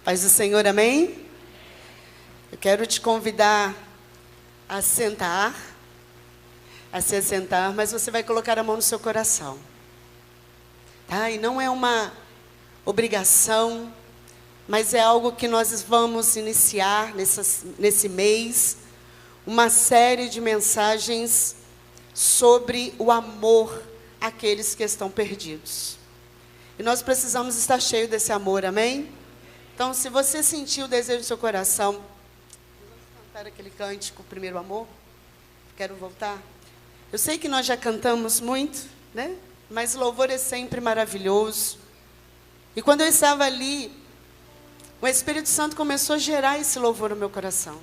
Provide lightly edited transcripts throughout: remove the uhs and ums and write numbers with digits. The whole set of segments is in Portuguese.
Paz do Senhor, amém? Eu quero te convidar a sentar, a se assentar, mas você vai colocar a mão no seu coração. Tá? E não é uma obrigação, mas é algo que nós vamos iniciar nesse mês, uma série de mensagens sobre o amor àqueles que estão perdidos. E nós precisamos estar cheios desse amor, amém? Então, se você sentiu o desejo do seu coração, vamos cantar aquele cântico, Primeiro Amor. Quero voltar. Eu sei que nós já cantamos muito, né? Mas louvor é sempre maravilhoso. E quando eu estava ali, o Espírito Santo começou a gerar esse louvor no meu coração.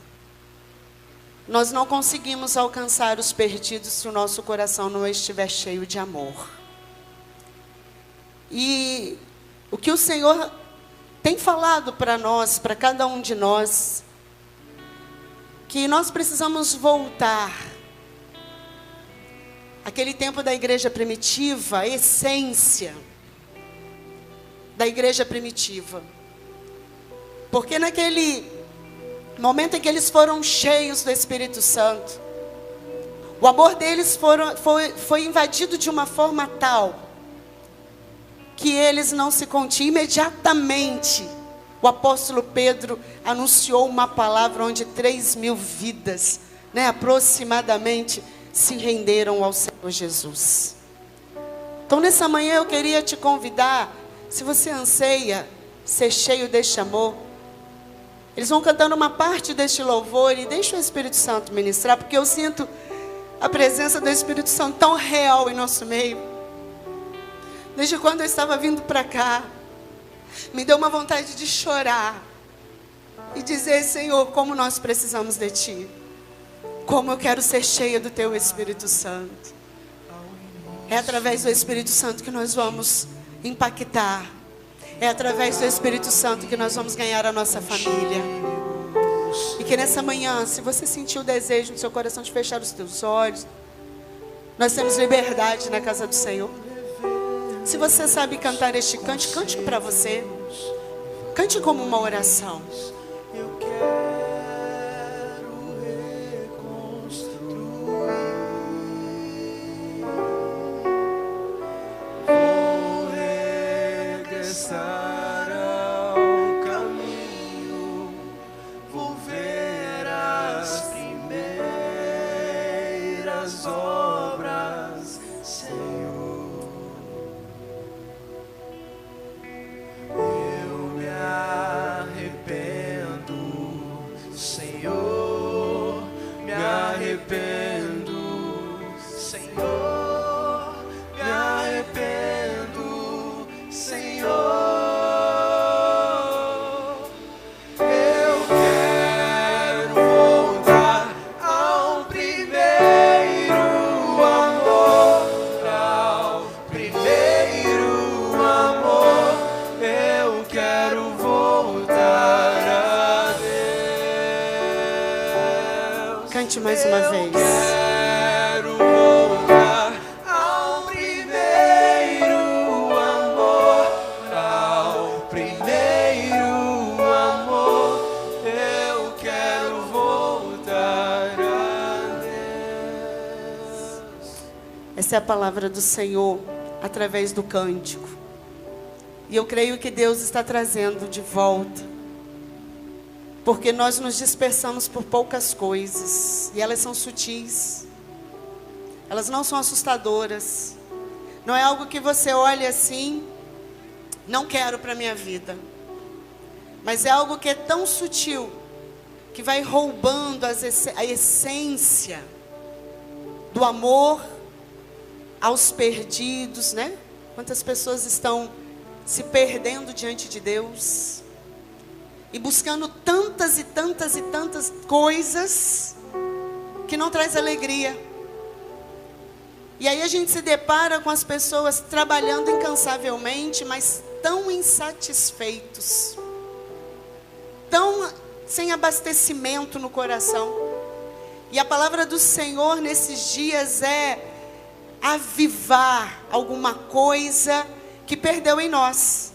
Nós não conseguimos alcançar os perdidos se o nosso coração não estiver cheio de amor. E o que o Senhor tem falado para nós, para cada um de nós, que nós precisamos voltar àquele tempo da igreja primitiva, a essência da igreja primitiva. Porque naquele momento em que eles foram cheios do Espírito Santo, o amor deles foi invadido de uma forma tal que eles não se continham. Imediatamente, o apóstolo Pedro anunciou uma palavra onde 3.000 vidas, aproximadamente, se renderam ao Senhor Jesus. Então, nessa manhã eu queria te convidar, se você anseia ser cheio deste amor, eles vão cantando uma parte deste louvor e deixa o Espírito Santo ministrar, porque eu sinto a presença do Espírito Santo tão real em nosso meio. Desde quando eu estava vindo para cá, me deu uma vontade de chorar e dizer: Senhor, como nós precisamos de Ti. Como eu quero ser cheia do Teu Espírito Santo. É através do Espírito Santo que nós vamos impactar. É através do Espírito Santo que nós vamos ganhar a nossa família. E que nessa manhã, se você sentiu o desejo no seu coração de fechar os teus olhos, nós temos liberdade na casa do Senhor. Se você sabe cantar este cântico, cante para você. Cante como uma oração. Eu quero reconstruir. Vou regressar ao caminho. Vou ver as primeiras obras, Senhor. Mais uma vez. Quero voltar ao primeiro amor, ao primeiro amor. Eu quero voltar a Deus. Essa é a palavra do Senhor através do cântico. E eu creio que Deus está trazendo de volta. Porque nós nos dispersamos por poucas coisas. E elas são sutis. Elas não são assustadoras. Não é algo que você olha assim, não quero para a minha vida. Mas é algo que é tão sutil, que vai roubando a essência do amor aos perdidos, né? Quantas pessoas estão se perdendo diante de Deus. E buscando tantas e tantas e tantas coisas que não traz alegria. E aí a gente se depara com as pessoas trabalhando incansavelmente, mas tão insatisfeitos. Tão sem abastecimento no coração. E a palavra do Senhor nesses dias é avivar alguma coisa que perdeu em nós.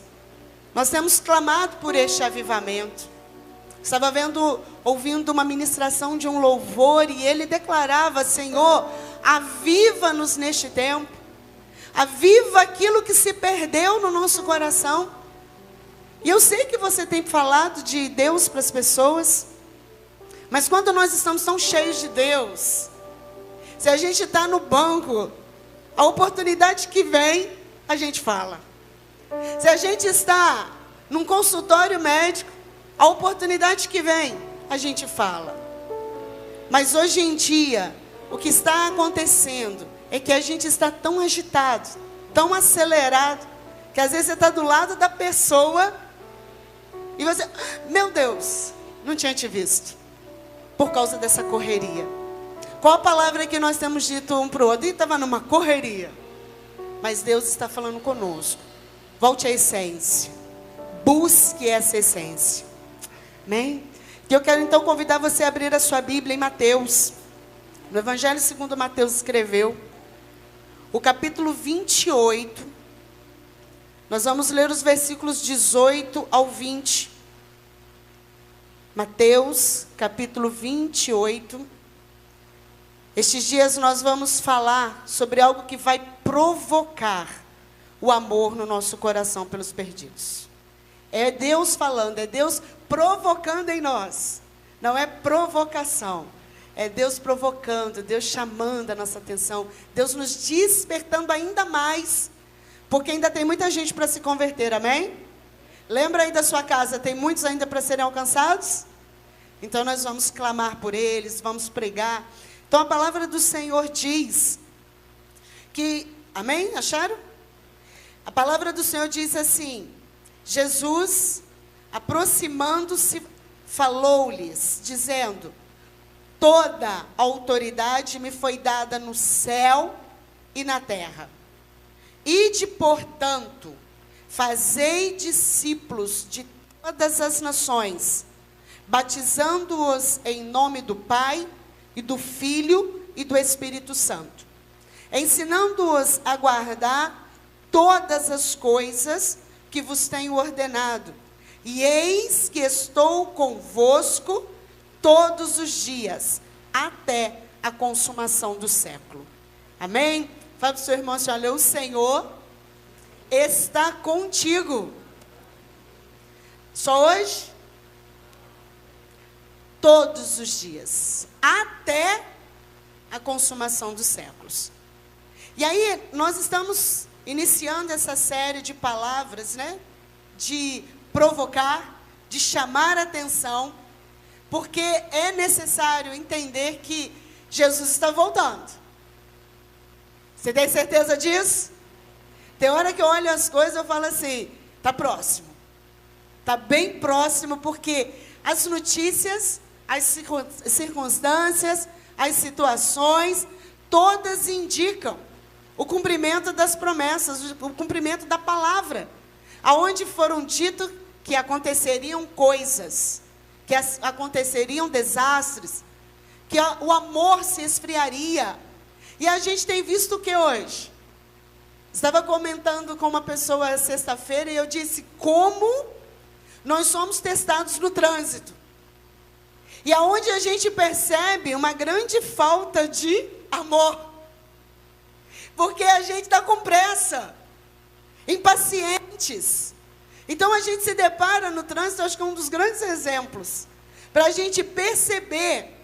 Nós temos clamado por este avivamento. Estava ouvindo uma ministração de um louvor e ele declarava: Senhor, aviva-nos neste tempo. Aviva aquilo que se perdeu no nosso coração. E eu sei que você tem falado de Deus para as pessoas, mas quando nós estamos tão cheios de Deus, se a gente está no banco, a oportunidade que vem, a gente fala. Se a gente está num consultório médico, a oportunidade que vem, a gente fala. Mas hoje em dia, o que está acontecendo é que a gente está tão agitado, tão acelerado, que às vezes você está do lado da pessoa e você, meu Deus, não tinha te visto, por causa dessa correria. Qual a palavra que nós temos dito um para o outro? E estava numa correria. Mas Deus está falando conosco. Volte à essência. Busque essa essência. Amém? E eu quero então convidar você a abrir a sua Bíblia em Mateus. No Evangelho segundo Mateus escreveu. O capítulo 28. Nós vamos ler os versículos 18 ao 20. Mateus, capítulo 28. Estes dias nós vamos falar sobre algo que vai provocar o amor no nosso coração pelos perdidos. É Deus falando, é Deus provocando em nós. Não é provocação. É Deus provocando, Deus chamando a nossa atenção, Deus nos despertando ainda mais, porque ainda tem muita gente para se converter, amém? Lembra aí da sua casa, tem muitos ainda para serem alcançados? Então nós vamos clamar por eles, vamos pregar. Então a palavra do Senhor diz que, amém? Acharam? A palavra do Senhor diz assim: Jesus, aproximando-se, falou-lhes, dizendo: toda autoridade me foi dada no céu e na terra. Ide, portanto, fazei discípulos de todas as nações, batizando-os em nome do Pai, e do Filho e do Espírito Santo, ensinando-os a guardar todas as coisas que vos tenho ordenado. E eis que estou convosco todos os dias, até a consumação do século. Amém? Fala para o seu irmão assim: olha, o Senhor está contigo. Só hoje? Todos os dias, até a consumação dos séculos. E aí, nós estamos iniciando essa série de palavras, né? De provocar, de chamar a atenção, porque é necessário entender que Jesus está voltando. Você tem certeza disso? Tem hora que eu olho as coisas e eu falo assim: está próximo. Está bem próximo, porque as notícias, as circunstâncias, as situações, todas indicam o cumprimento das promessas, o cumprimento da palavra, aonde foram dito que aconteceriam coisas, que aconteceriam desastres, que o amor se esfriaria. E a gente tem visto o que hoje? Estava comentando com uma pessoa sexta-feira e eu disse como nós somos testados no trânsito. E aonde a gente percebe uma grande falta de amor. Porque a gente está com pressa, impacientes. Então a gente se depara no trânsito, acho que é um dos grandes exemplos, para a gente perceber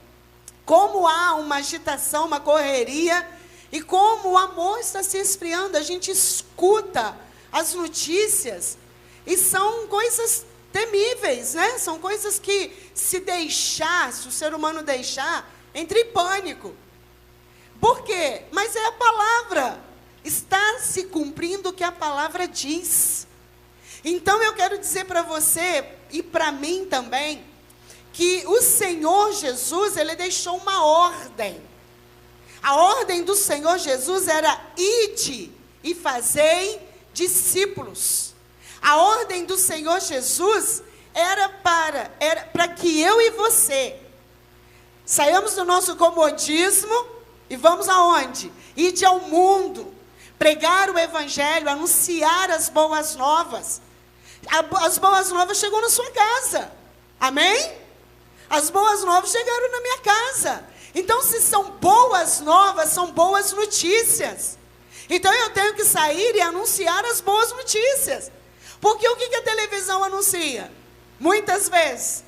como há uma agitação, uma correria, e como o amor está se esfriando. A gente escuta as notícias, e são coisas temíveis, né? São coisas que, se o ser humano deixar, entra em pânico. Por quê? Mas é a palavra. Está se cumprindo o que a palavra diz. Então eu quero dizer para você, e para mim também, que o Senhor Jesus, Ele deixou uma ordem. A ordem do Senhor Jesus era: ide e fazei discípulos. A ordem do Senhor Jesus era para que eu e você saiamos do nosso comodismo e vamos aonde? Ide ao mundo, pregar o Evangelho, anunciar as boas novas. as boas novas chegou na sua casa. Amém? As boas novas chegaram na minha casa. Então, se são boas novas, são boas notícias. Então, eu tenho que sair e anunciar as boas notícias. Porque o que a televisão anuncia? Muitas vezes,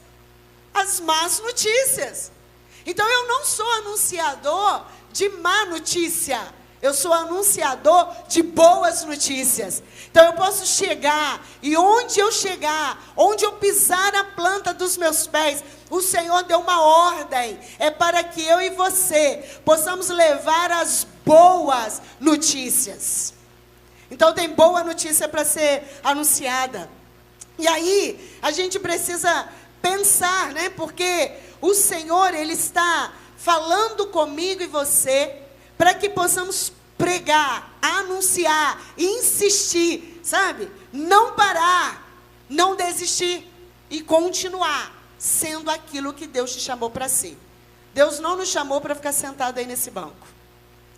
as más notícias. Então, eu não sou anunciador de má notícia. Eu sou anunciador de boas notícias. Então eu posso chegar, e onde eu chegar, onde eu pisar a planta dos meus pés, o Senhor deu uma ordem. É para que eu e você possamos levar as boas notícias. Então tem boa notícia para ser anunciada. E aí a gente precisa pensar, né? Porque o Senhor, Ele está falando comigo e você, para que possamos pregar, anunciar, insistir, sabe? Não parar, não desistir e continuar sendo aquilo que Deus te chamou para ser. Deus não nos chamou para ficar sentado aí nesse banco.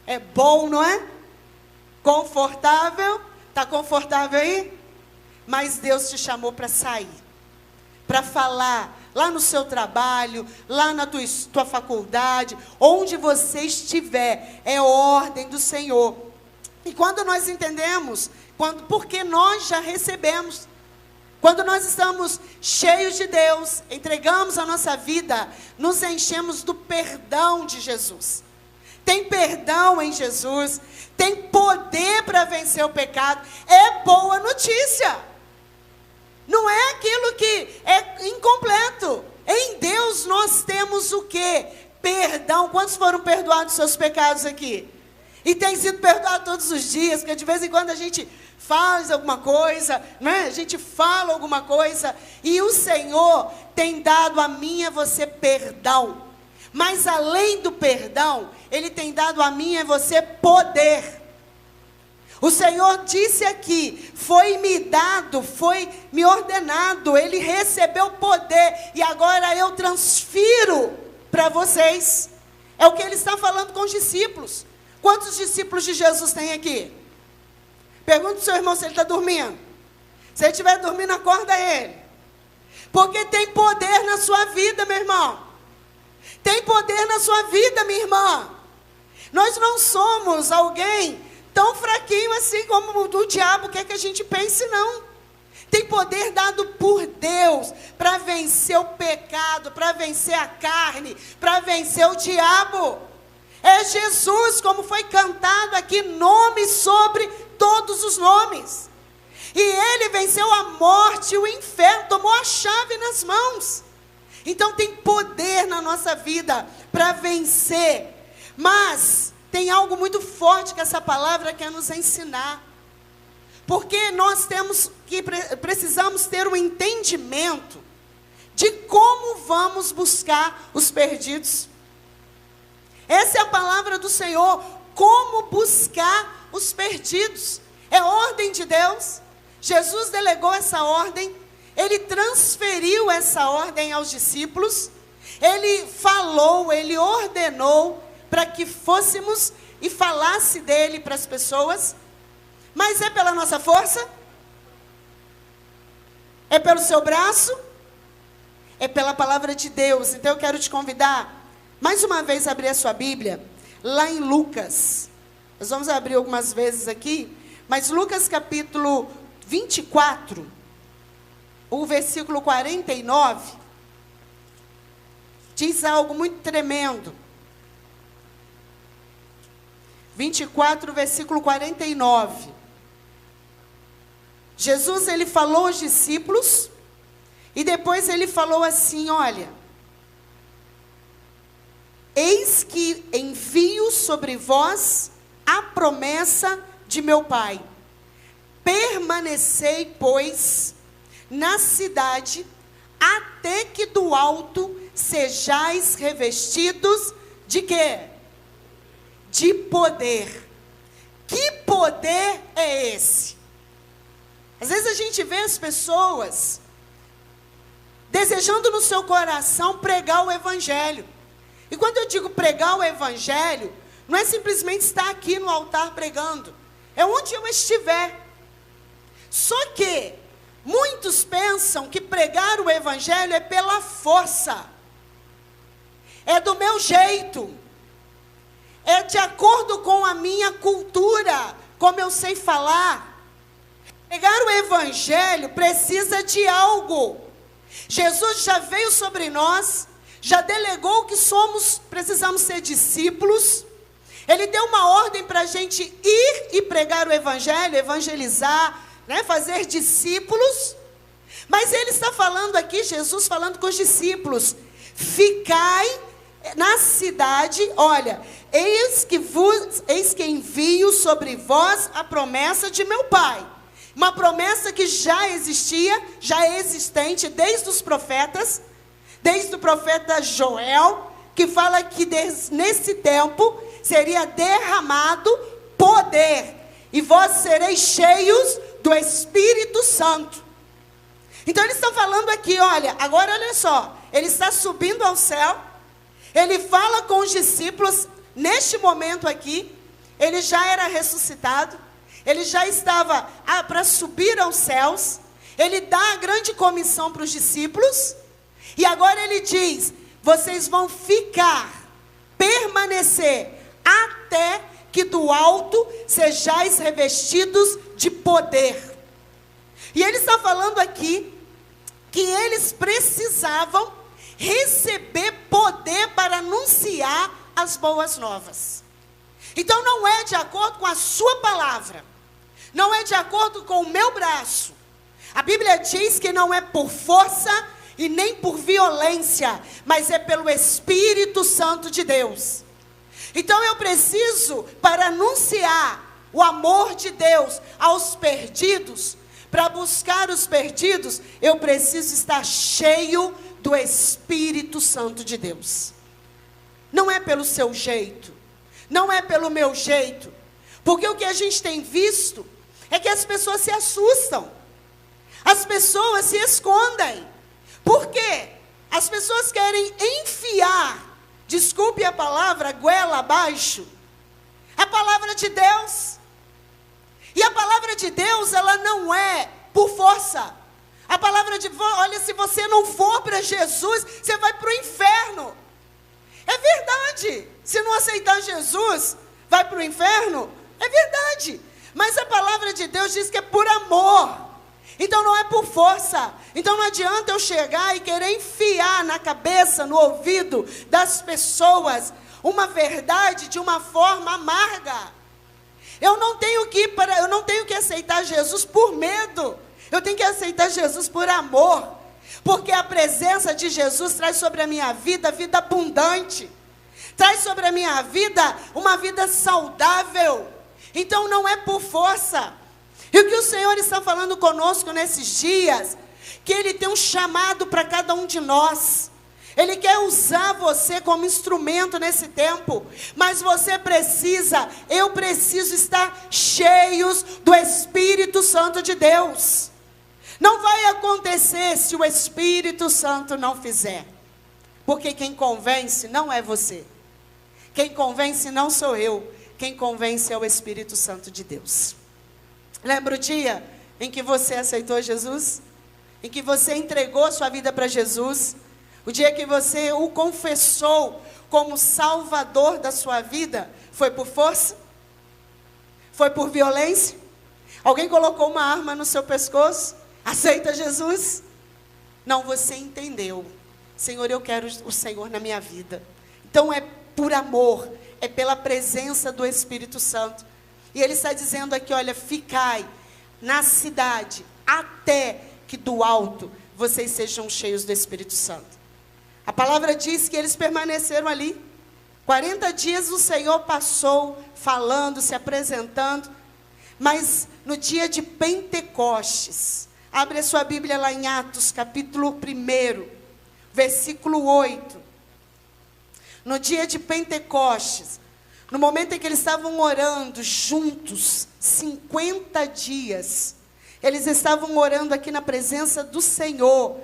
É bom, não é? Confortável, está confortável aí? Mas Deus te chamou para sair, para falar lá no seu trabalho, lá na tua faculdade, onde você estiver, é ordem do Senhor. E quando nós entendemos, porque nós já recebemos, quando nós estamos cheios de Deus, entregamos a nossa vida, nos enchemos do perdão de Jesus. Tem perdão em Jesus, tem poder para vencer o pecado, é boa notícia. Não é aquilo que é incompleto. Em Deus nós temos o quê? Perdão. Quantos foram perdoados seus pecados aqui? E tem sido perdoado todos os dias, porque de vez em quando a gente faz alguma coisa, né? A gente fala alguma coisa, e o Senhor tem dado a mim e a você perdão. Mas além do perdão, Ele tem dado a mim e a você poder. O Senhor disse aqui, foi-me dado, foi-me ordenado, Ele recebeu poder, e agora eu transfiro para vocês. É o que Ele está falando com os discípulos. Quantos discípulos de Jesus tem aqui? Pergunta ao seu irmão se ele está dormindo. Se ele estiver dormindo, acorda ele. Porque tem poder na sua vida, meu irmão. Tem poder na sua vida, minha irmã. Nós não somos alguém tão fraquinho assim como o do diabo quer que a gente pense, não. Tem poder dado por Deus para vencer o pecado, para vencer a carne, para vencer o diabo. É Jesus, como foi cantado aqui, nome sobre todos os nomes. E Ele venceu a morte e o inferno, tomou a chave nas mãos. Então tem poder na nossa vida para vencer. Mas tem algo muito forte que essa palavra quer nos ensinar. Porque nós precisamos ter um entendimento de como vamos buscar os perdidos. Essa é a palavra do Senhor, como buscar os perdidos. É ordem de Deus. Jesus delegou essa ordem, Ele transferiu essa ordem aos discípulos, Ele falou, Ele ordenou para que fôssemos e falasse dele para as pessoas. Mas é pela nossa força? É pelo seu braço? É pela palavra de Deus. Então eu quero te convidar, mais uma vez, a abrir a sua Bíblia, lá em Lucas. Nós vamos abrir algumas vezes aqui, mas Lucas capítulo 24, o versículo 49, diz algo muito tremendo. 24, versículo 49. Jesus, Ele falou aos discípulos, e depois Ele falou assim, olha: eis que envio sobre vós a promessa de meu Pai. Permanecei, pois, na cidade, até que do alto sejais revestidos de quê? De poder. Que poder é esse? Às vezes a gente vê as pessoas desejando no seu coração pregar o Evangelho. E quando eu digo pregar o Evangelho, não é simplesmente estar aqui no altar pregando. É onde eu estiver. Só que Muitos pensam que pregar o evangelho é pela força, é do meu jeito, é de acordo com a minha cultura, como eu sei falar. Pregar o evangelho precisa de algo. Jesus já veio sobre nós, já delegou que precisamos ser discípulos. Ele deu uma ordem para a gente ir e pregar o evangelho, evangelizar, né, fazer discípulos. Mas ele está falando aqui, Jesus falando com os discípulos: ficai na cidade, olha, eis que envio sobre vós a promessa de meu Pai. Uma promessa que já existia, já é existente desde os profetas, desde o profeta Joel, que fala que nesse tempo seria derramado poder, e vós sereis cheios do Espírito Santo. Então ele está falando aqui, olha, agora olha só, ele está subindo ao céu, ele fala com os discípulos, neste momento aqui, ele já era ressuscitado, ele já estava para subir aos céus, ele dá a grande comissão para os discípulos, e agora ele diz: vocês vão permanecer, até que do alto sejais revestidos de poder. E ele está falando aqui que eles precisavam receber poder para anunciar as boas novas. Então não é de acordo com a sua palavra, não é de acordo com o meu braço. A Bíblia diz que não é por força e nem por violência, mas é pelo Espírito Santo de Deus. Então eu preciso, para anunciar o amor de Deus aos perdidos, para buscar os perdidos, eu preciso estar cheio do Espírito Santo de Deus. Não é pelo seu jeito, não é pelo meu jeito, porque o que a gente tem visto é que as pessoas se assustam, as pessoas se escondem. Por quê? As pessoas querem enfiar, desculpe a palavra, goela abaixo, a palavra de Deus. E a palavra de Deus, ela não é por força. A palavra de Deus, olha, se você não for para Jesus, você vai para o inferno. É verdade. Se não aceitar Jesus, vai para o inferno? É verdade. Mas a palavra de Deus diz que é por amor. Então não é por força. Então não adianta eu chegar e querer enfiar na cabeça, no ouvido das pessoas uma verdade de uma forma amarga. Eu não tenho que aceitar Jesus por medo. Eu tenho que aceitar Jesus por amor. Porque a presença de Jesus traz sobre a minha vida abundante. Traz sobre a minha vida uma vida saudável. Então não é por força. E o que o Senhor está falando conosco nesses dias, que Ele tem um chamado para cada um de nós. Ele quer usar você como instrumento nesse tempo, mas eu preciso estar cheios do Espírito Santo de Deus. Não vai acontecer se o Espírito Santo não fizer, porque quem convence não é você, quem convence não sou eu, quem convence é o Espírito Santo de Deus. Lembra o dia em que você aceitou Jesus? Em que você entregou sua vida para Jesus? O dia que você o confessou como Salvador da sua vida? Foi por força? Foi por violência? Alguém colocou uma arma no seu pescoço? Aceita Jesus? Não, você entendeu. Senhor, eu quero o Senhor na minha vida. Então é por amor, é pela presença do Espírito Santo. E Ele está dizendo aqui, olha, ficai na cidade, até que do alto vocês sejam cheios do Espírito Santo. A palavra diz que eles permaneceram ali. 40 dias o Senhor passou falando, se apresentando. Mas no dia de Pentecostes, abre a sua Bíblia lá em Atos, capítulo 1, versículo 8. No dia de Pentecostes, no momento em que eles estavam orando juntos, 50 dias, eles estavam orando aqui na presença do Senhor.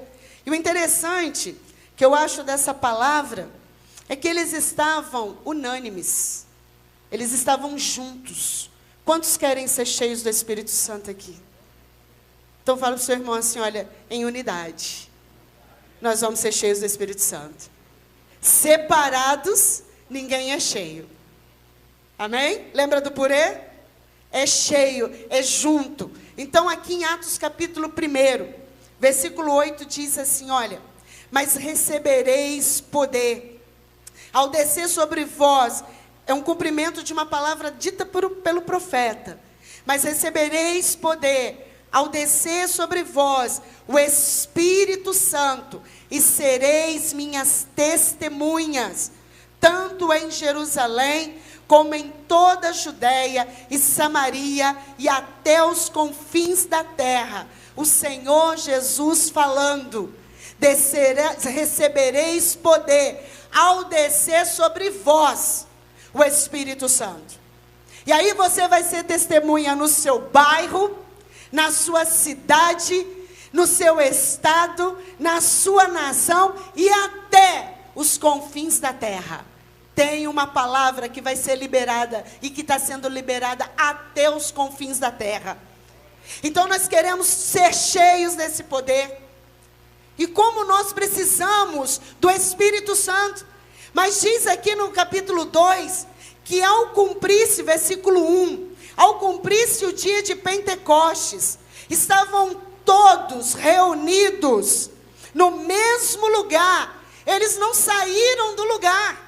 E o interessante que eu acho dessa palavra é que eles estavam unânimes, eles estavam juntos. Quantos querem ser cheios do Espírito Santo aqui? Então fala para o seu irmão assim, olha, em unidade, nós vamos ser cheios do Espírito Santo. Separados, ninguém é cheio. Amém? Lembra do purê? É cheio, é junto. Então aqui em Atos capítulo 1, versículo 8 diz assim, olha, mas recebereis poder, ao descer sobre vós, é um cumprimento de uma palavra dita pelo profeta, mas recebereis poder, ao descer sobre vós o Espírito Santo, e sereis minhas testemunhas, tanto em Jerusalém, como em toda a Judéia e Samaria, e até os confins da terra. O Senhor Jesus falando, recebereis poder, ao descer sobre vós o Espírito Santo. E aí você vai ser testemunha no seu bairro, na sua cidade, no seu estado, na sua nação e até os confins da terra. Tem uma palavra que vai ser liberada e que está sendo liberada até os confins da terra. Então nós queremos ser cheios desse poder. E como nós precisamos do Espírito Santo. Mas diz aqui no capítulo 2, que ao cumprir-se, versículo 1, ao cumprir-se o dia de Pentecostes, estavam todos reunidos no mesmo lugar. Eles não saíram do lugar.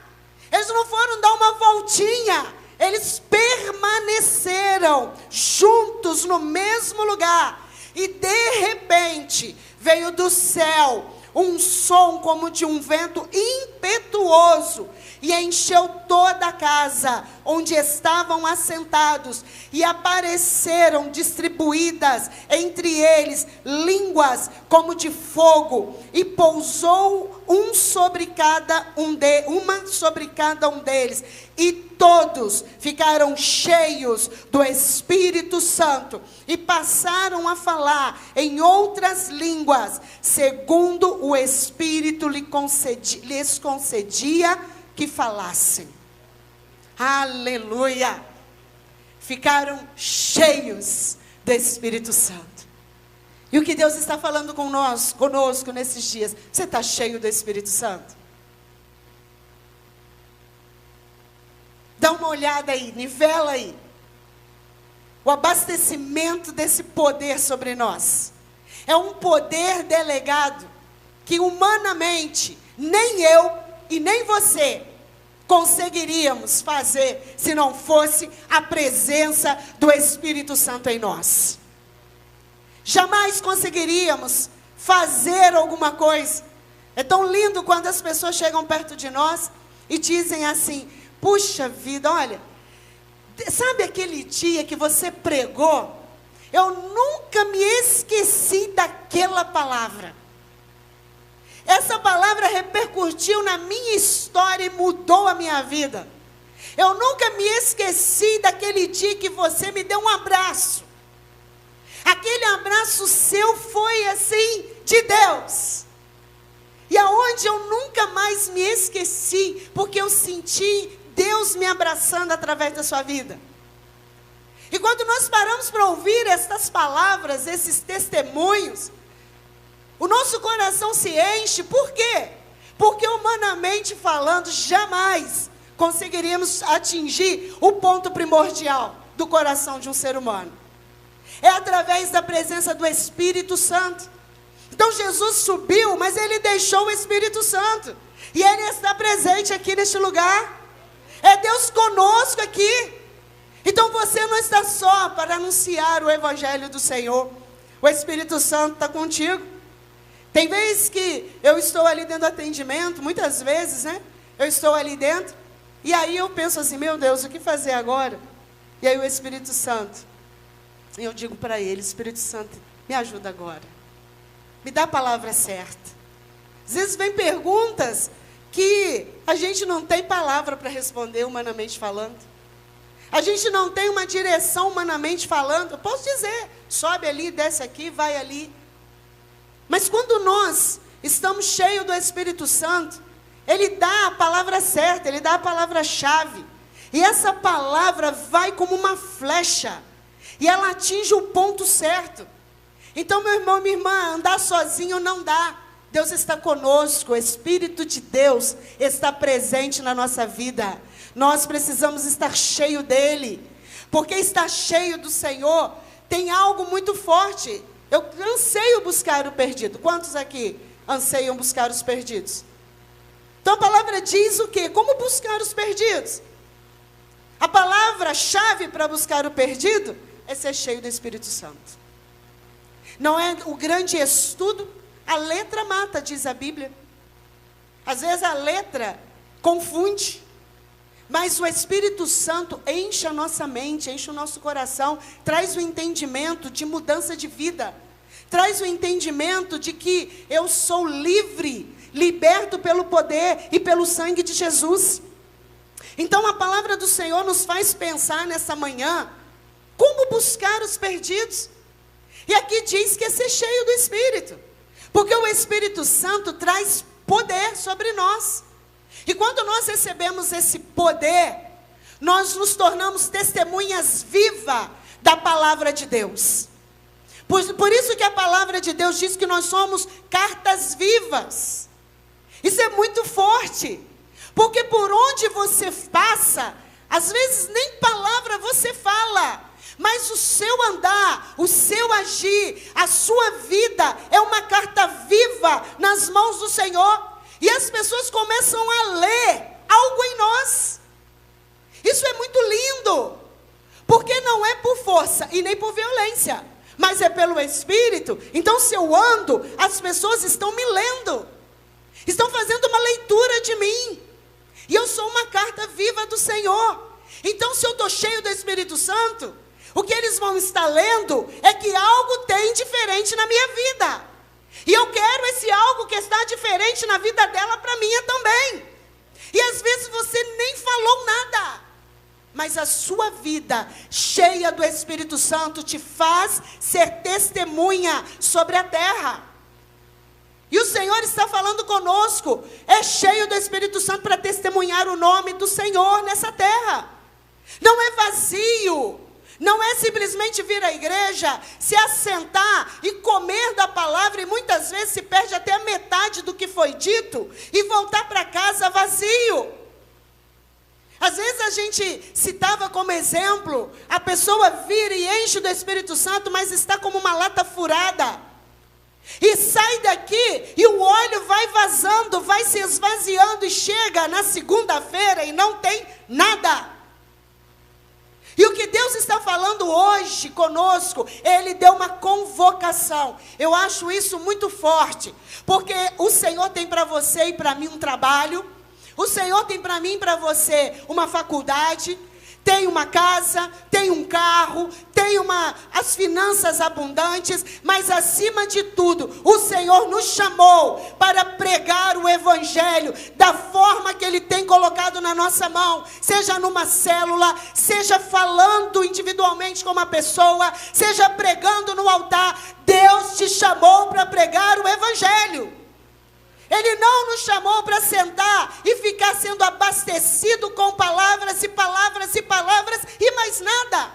Eles não foram dar uma voltinha. Eles permaneceram juntos no mesmo lugar. E de repente, veio do céu um som como de um vento impetuoso, e encheu toda a casa onde estavam assentados, e apareceram distribuídas entre eles línguas como de fogo, e pousou uma sobre cada um deles, e todos ficaram cheios do Espírito Santo, e passaram a falar em outras línguas, segundo o Espírito lhes concedia que falassem. Aleluia! Ficaram cheios do Espírito Santo. E o que Deus está falando conosco nesses dias? Você está cheio do Espírito Santo? Dá uma olhada aí, nivela aí. O abastecimento desse poder sobre nós. É um poder delegado que humanamente nem eu e nem você conseguiríamos fazer se não fosse a presença do Espírito Santo em nós. Jamais conseguiríamos fazer alguma coisa. É tão lindo quando as pessoas chegam perto de nós e dizem assim: puxa vida, olha, sabe aquele dia que você pregou? Eu nunca me esqueci daquela palavra. Essa palavra repercutiu na minha história e mudou a minha vida. Eu nunca me esqueci daquele dia que você me deu um abraço. Aquele abraço seu foi assim, de Deus. E aonde eu nunca mais me esqueci, porque eu senti Deus me abraçando através da sua vida. E quando nós paramos para ouvir estas palavras, esses testemunhos, o nosso coração se enche. Por quê? Porque humanamente falando, jamais conseguiríamos atingir o ponto primordial do coração de um ser humano. É através da presença do Espírito Santo. Então Jesus subiu, mas Ele deixou o Espírito Santo. E Ele está presente aqui neste lugar. É Deus conosco aqui. Então você não está só para anunciar o Evangelho do Senhor. O Espírito Santo está contigo. Tem vezes que eu estou ali dentro do atendimento, muitas vezes, né? Eu estou ali dentro, e aí eu penso assim, meu Deus, o que fazer agora? E aí o Espírito Santo, e eu digo para ele: Espírito Santo, me ajuda agora. Me dá a palavra certa. Às vezes vem perguntas que a gente não tem palavra para responder humanamente falando. A gente não tem uma direção humanamente falando. Eu posso dizer, sobe ali, desce aqui, vai ali. Mas quando nós estamos cheios do Espírito Santo, Ele dá a palavra certa, Ele dá a palavra-chave. E essa palavra vai como uma flecha. E ela atinge o ponto certo. Então, meu irmão, minha irmã, andar sozinho não dá. Deus está conosco, o Espírito de Deus está presente na nossa vida. Nós precisamos estar cheio dele, porque estar cheio do Senhor tem algo muito forte. Eu anseio buscar o perdido. Quantos aqui anseiam buscar os perdidos? Então a palavra diz o quê? Como buscar os perdidos? A palavra-chave para buscar o perdido é ser cheio do Espírito Santo. Não é o grande estudo, a letra mata, diz a Bíblia. Às vezes a letra confunde, mas o Espírito Santo enche a nossa mente, enche o nosso coração, traz o entendimento de mudança de vida, traz o entendimento de que eu sou livre, liberto pelo poder e pelo sangue de Jesus. Então a palavra do Senhor nos faz pensar nessa manhã, como buscar os perdidos. E aqui diz que é ser cheio do Espírito, porque o Espírito Santo traz poder sobre nós. E quando nós recebemos esse poder, nós nos tornamos testemunhas vivas da palavra de Deus. Por isso que a palavra de Deus diz que nós somos cartas vivas. Isso é muito forte, porque por onde você passa, às vezes nem palavra você fala, mas o seu andar, o seu agir, a sua vida é uma carta viva nas mãos do Senhor. E as pessoas começam a ler algo em nós. Isso é muito lindo, porque não é por força e nem por violência, mas é pelo Espírito. Então se eu ando, as pessoas estão me lendo, estão fazendo uma leitura de mim, e eu sou uma carta viva do Senhor. Então se eu estou cheio do Espírito Santo, o que eles vão estar lendo é que algo tem diferente na minha vida. E eu quero esse algo que está diferente na vida dela para a minha também. E às vezes você nem falou nada, mas a sua vida cheia do Espírito Santo te faz ser testemunha sobre a terra. E o Senhor está falando conosco, é cheio do Espírito Santo para testemunhar o nome do Senhor nessa terra. Não é vazio. Não é simplesmente vir à igreja, se assentar e comer da palavra, e muitas vezes se perde até a metade do que foi dito, e voltar para casa vazio. Às vezes a gente citava como exemplo, a pessoa vira e enche do Espírito Santo, mas está como uma lata furada. E sai daqui, e o óleo vai vazando, vai se esvaziando, e chega na segunda-feira e não tem nada. E o que Deus está falando hoje conosco, Ele deu uma convocação. Eu acho isso muito forte, porque o Senhor tem para você e para mim um trabalho, o Senhor tem para mim e para você uma faculdade, tem uma casa, tem um carro, tem as finanças abundantes, mas acima de tudo, o Senhor nos chamou para pregar o Evangelho da forma que Ele tem colocado na nossa mão, seja numa célula, seja falando individualmente com uma pessoa, seja pregando no altar. Deus te chamou para pregar o Evangelho. Ele não nos chamou para sentar e ficar sendo abastecido com palavras e palavras e palavras e mais nada.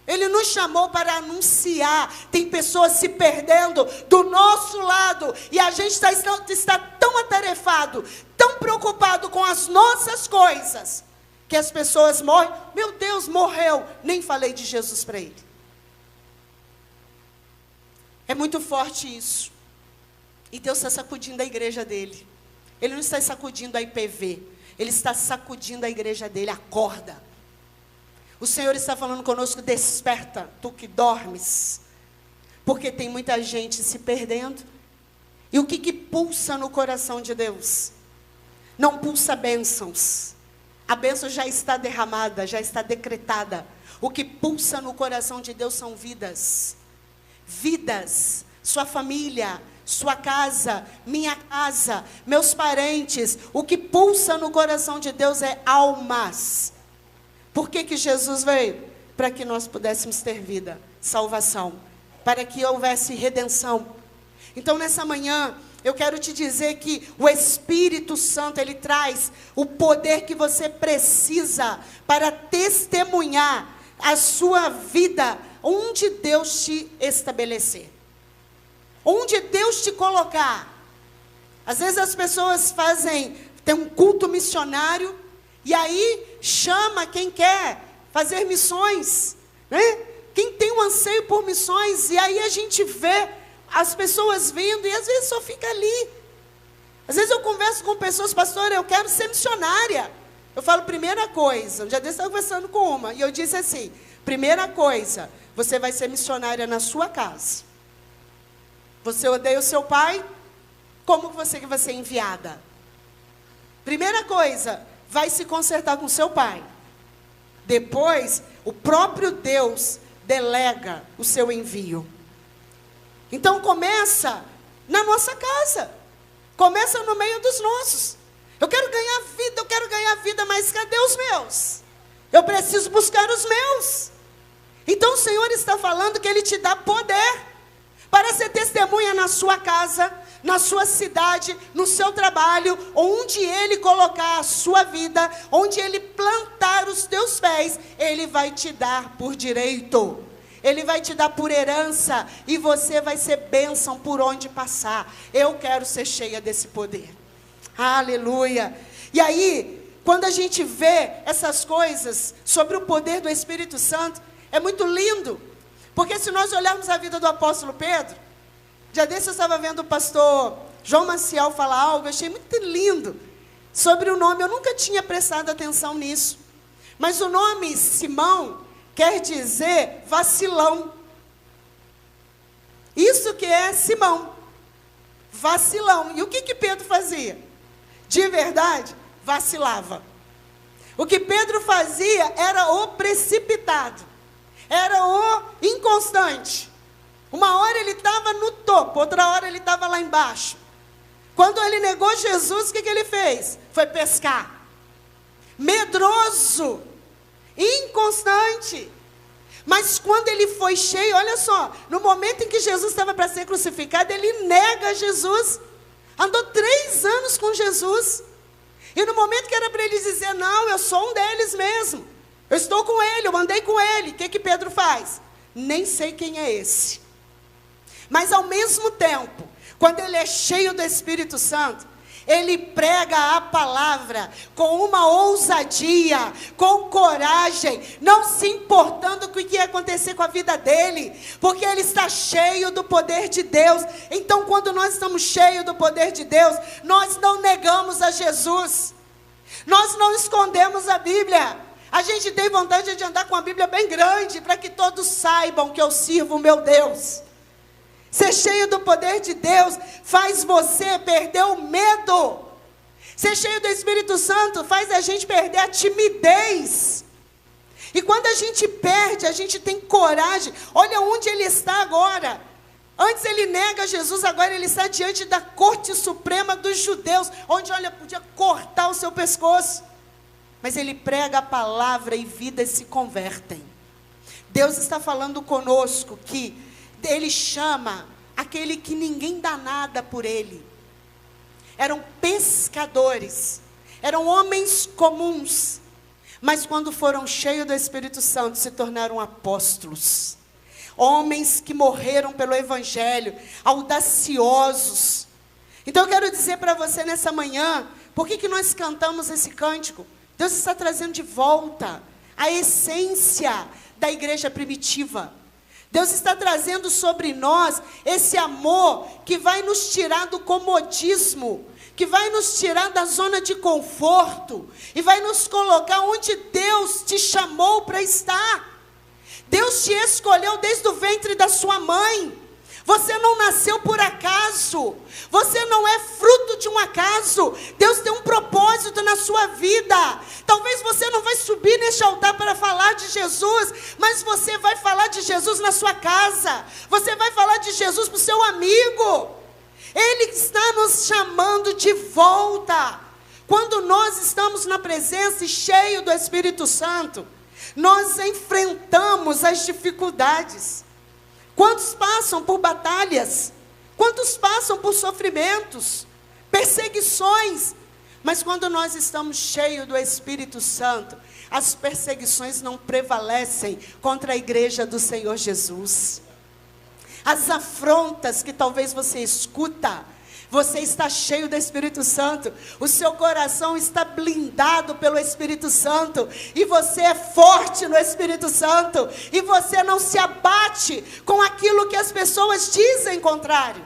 Ele nos chamou para anunciar. Tem pessoas se perdendo do nosso lado e a gente está tão atarefado, tão preocupado com as nossas coisas, que as pessoas morrem. Meu Deus, morreu, nem falei de Jesus para ele. É muito forte isso. E Deus está sacudindo a igreja dele. Ele não está sacudindo a IPV. Ele está sacudindo a igreja dele. Acorda. O Senhor está falando conosco, desperta, tu que dormes. Porque tem muita gente se perdendo. E o que pulsa no coração de Deus? Não pulsa bênçãos. A bênção já está derramada, já está decretada. O que pulsa no coração de Deus são vidas. Vidas. Sua família, sua casa, minha casa, meus parentes. O que pulsa no coração de Deus é almas. Por que Jesus veio? Para que nós pudéssemos ter vida, salvação, para que houvesse redenção. Então nessa manhã, eu quero te dizer que o Espírito Santo, Ele traz o poder que você precisa para testemunhar a sua vida onde Deus te estabelecer. onde Deus te colocar. Às vezes as pessoas tem um culto missionário, e aí chama quem quer fazer missões, né? Quem tem um anseio por missões, e aí a gente vê as pessoas vindo, e às vezes só fica ali. Às vezes eu converso com pessoas, pastor, eu quero ser missionária. Eu falo, primeira coisa, um dia desse eu estava conversando com uma, e eu disse assim, primeira coisa, você vai ser missionária na sua casa. Você odeia o seu pai, como você vai ser enviada? Primeira coisa, vai se consertar com seu pai. Depois, o próprio Deus delega o seu envio. Então começa na nossa casa. Começa no meio dos nossos. Eu quero ganhar vida, mas cadê os meus? Eu preciso buscar os meus. Então o Senhor está falando que Ele te dá poder para ser testemunha na sua casa, na sua cidade, no seu trabalho, onde Ele colocar a sua vida, onde Ele plantar os teus pés, Ele vai te dar por direito. Ele vai te dar por herança, e você vai ser bênção por onde passar. Eu quero ser cheia desse poder. Aleluia. E aí, quando a gente vê essas coisas sobre o poder do Espírito Santo, é muito lindo. Porque se nós olharmos a vida do apóstolo Pedro, dia desse eu estava vendo o pastor João Maciel falar algo, eu achei muito lindo, sobre o nome. Eu nunca tinha prestado atenção nisso. Mas o nome Simão quer dizer vacilão. Isso que é Simão, vacilão. E o que Pedro fazia? De verdade, vacilava. O que Pedro fazia era o precipitado, era o inconstante. Uma hora ele estava no topo, outra hora ele estava lá embaixo. Quando ele negou Jesus, o que ele fez? Foi pescar. Medroso, inconstante. Mas quando ele foi cheio, olha só, no momento em que Jesus estava para ser crucificado, ele nega Jesus. Andou 3 anos com Jesus. E no momento que era para ele dizer, não, eu sou um deles mesmo, eu estou com ele, eu andei com ele, o que Pedro faz? Nem sei quem é esse. Mas ao mesmo tempo, quando ele é cheio do Espírito Santo, ele prega a palavra com uma ousadia, com coragem, não se importando com o que ia acontecer com a vida dele, porque ele está cheio do poder de Deus. Então, quando nós estamos cheios do poder de Deus, nós não negamos a Jesus, nós não escondemos a Bíblia. A gente tem vontade de andar com a Bíblia bem grande, para que todos saibam que eu sirvo o meu Deus. Ser cheio do poder de Deus faz você perder o medo. Ser cheio do Espírito Santo faz a gente perder a timidez. E quando a gente perde, a gente tem coragem. Olha onde ele está agora. Antes ele nega Jesus, agora ele está diante da corte suprema dos judeus, onde, olha, podia cortar o seu pescoço. Mas ele prega a palavra e vidas se convertem. Deus está falando conosco que Ele chama aquele que ninguém dá nada por ele. Eram pescadores, eram homens comuns, mas quando foram cheios do Espírito Santo, se tornaram apóstolos. Homens que morreram pelo Evangelho, audaciosos. Então eu quero dizer para você nessa manhã, por que nós cantamos esse cântico? Deus está trazendo de volta a essência da igreja primitiva. Deus está trazendo sobre nós esse amor que vai nos tirar do comodismo, que vai nos tirar da zona de conforto e vai nos colocar onde Deus te chamou para estar. Deus te escolheu desde o ventre da sua mãe. Você não nasceu por acaso. Você não é fruto de um acaso. Deus tem um propósito na sua vida. Talvez você não vai subir neste altar para falar de Jesus, mas você vai falar de Jesus na sua casa. Você vai falar de Jesus para o seu amigo. Ele está nos chamando de volta. Quando nós estamos na presença e cheio do Espírito Santo, nós enfrentamos as dificuldades. Quantos passam por batalhas? Quantos passam por sofrimentos, perseguições? Mas quando nós estamos cheios do Espírito Santo, as perseguições não prevalecem contra a igreja do Senhor Jesus. as afrontas que talvez você escuta, você está cheio do Espírito Santo, o seu coração está blindado pelo Espírito Santo, e você é forte no Espírito Santo, e você não se abate com aquilo que as pessoas dizem contrário,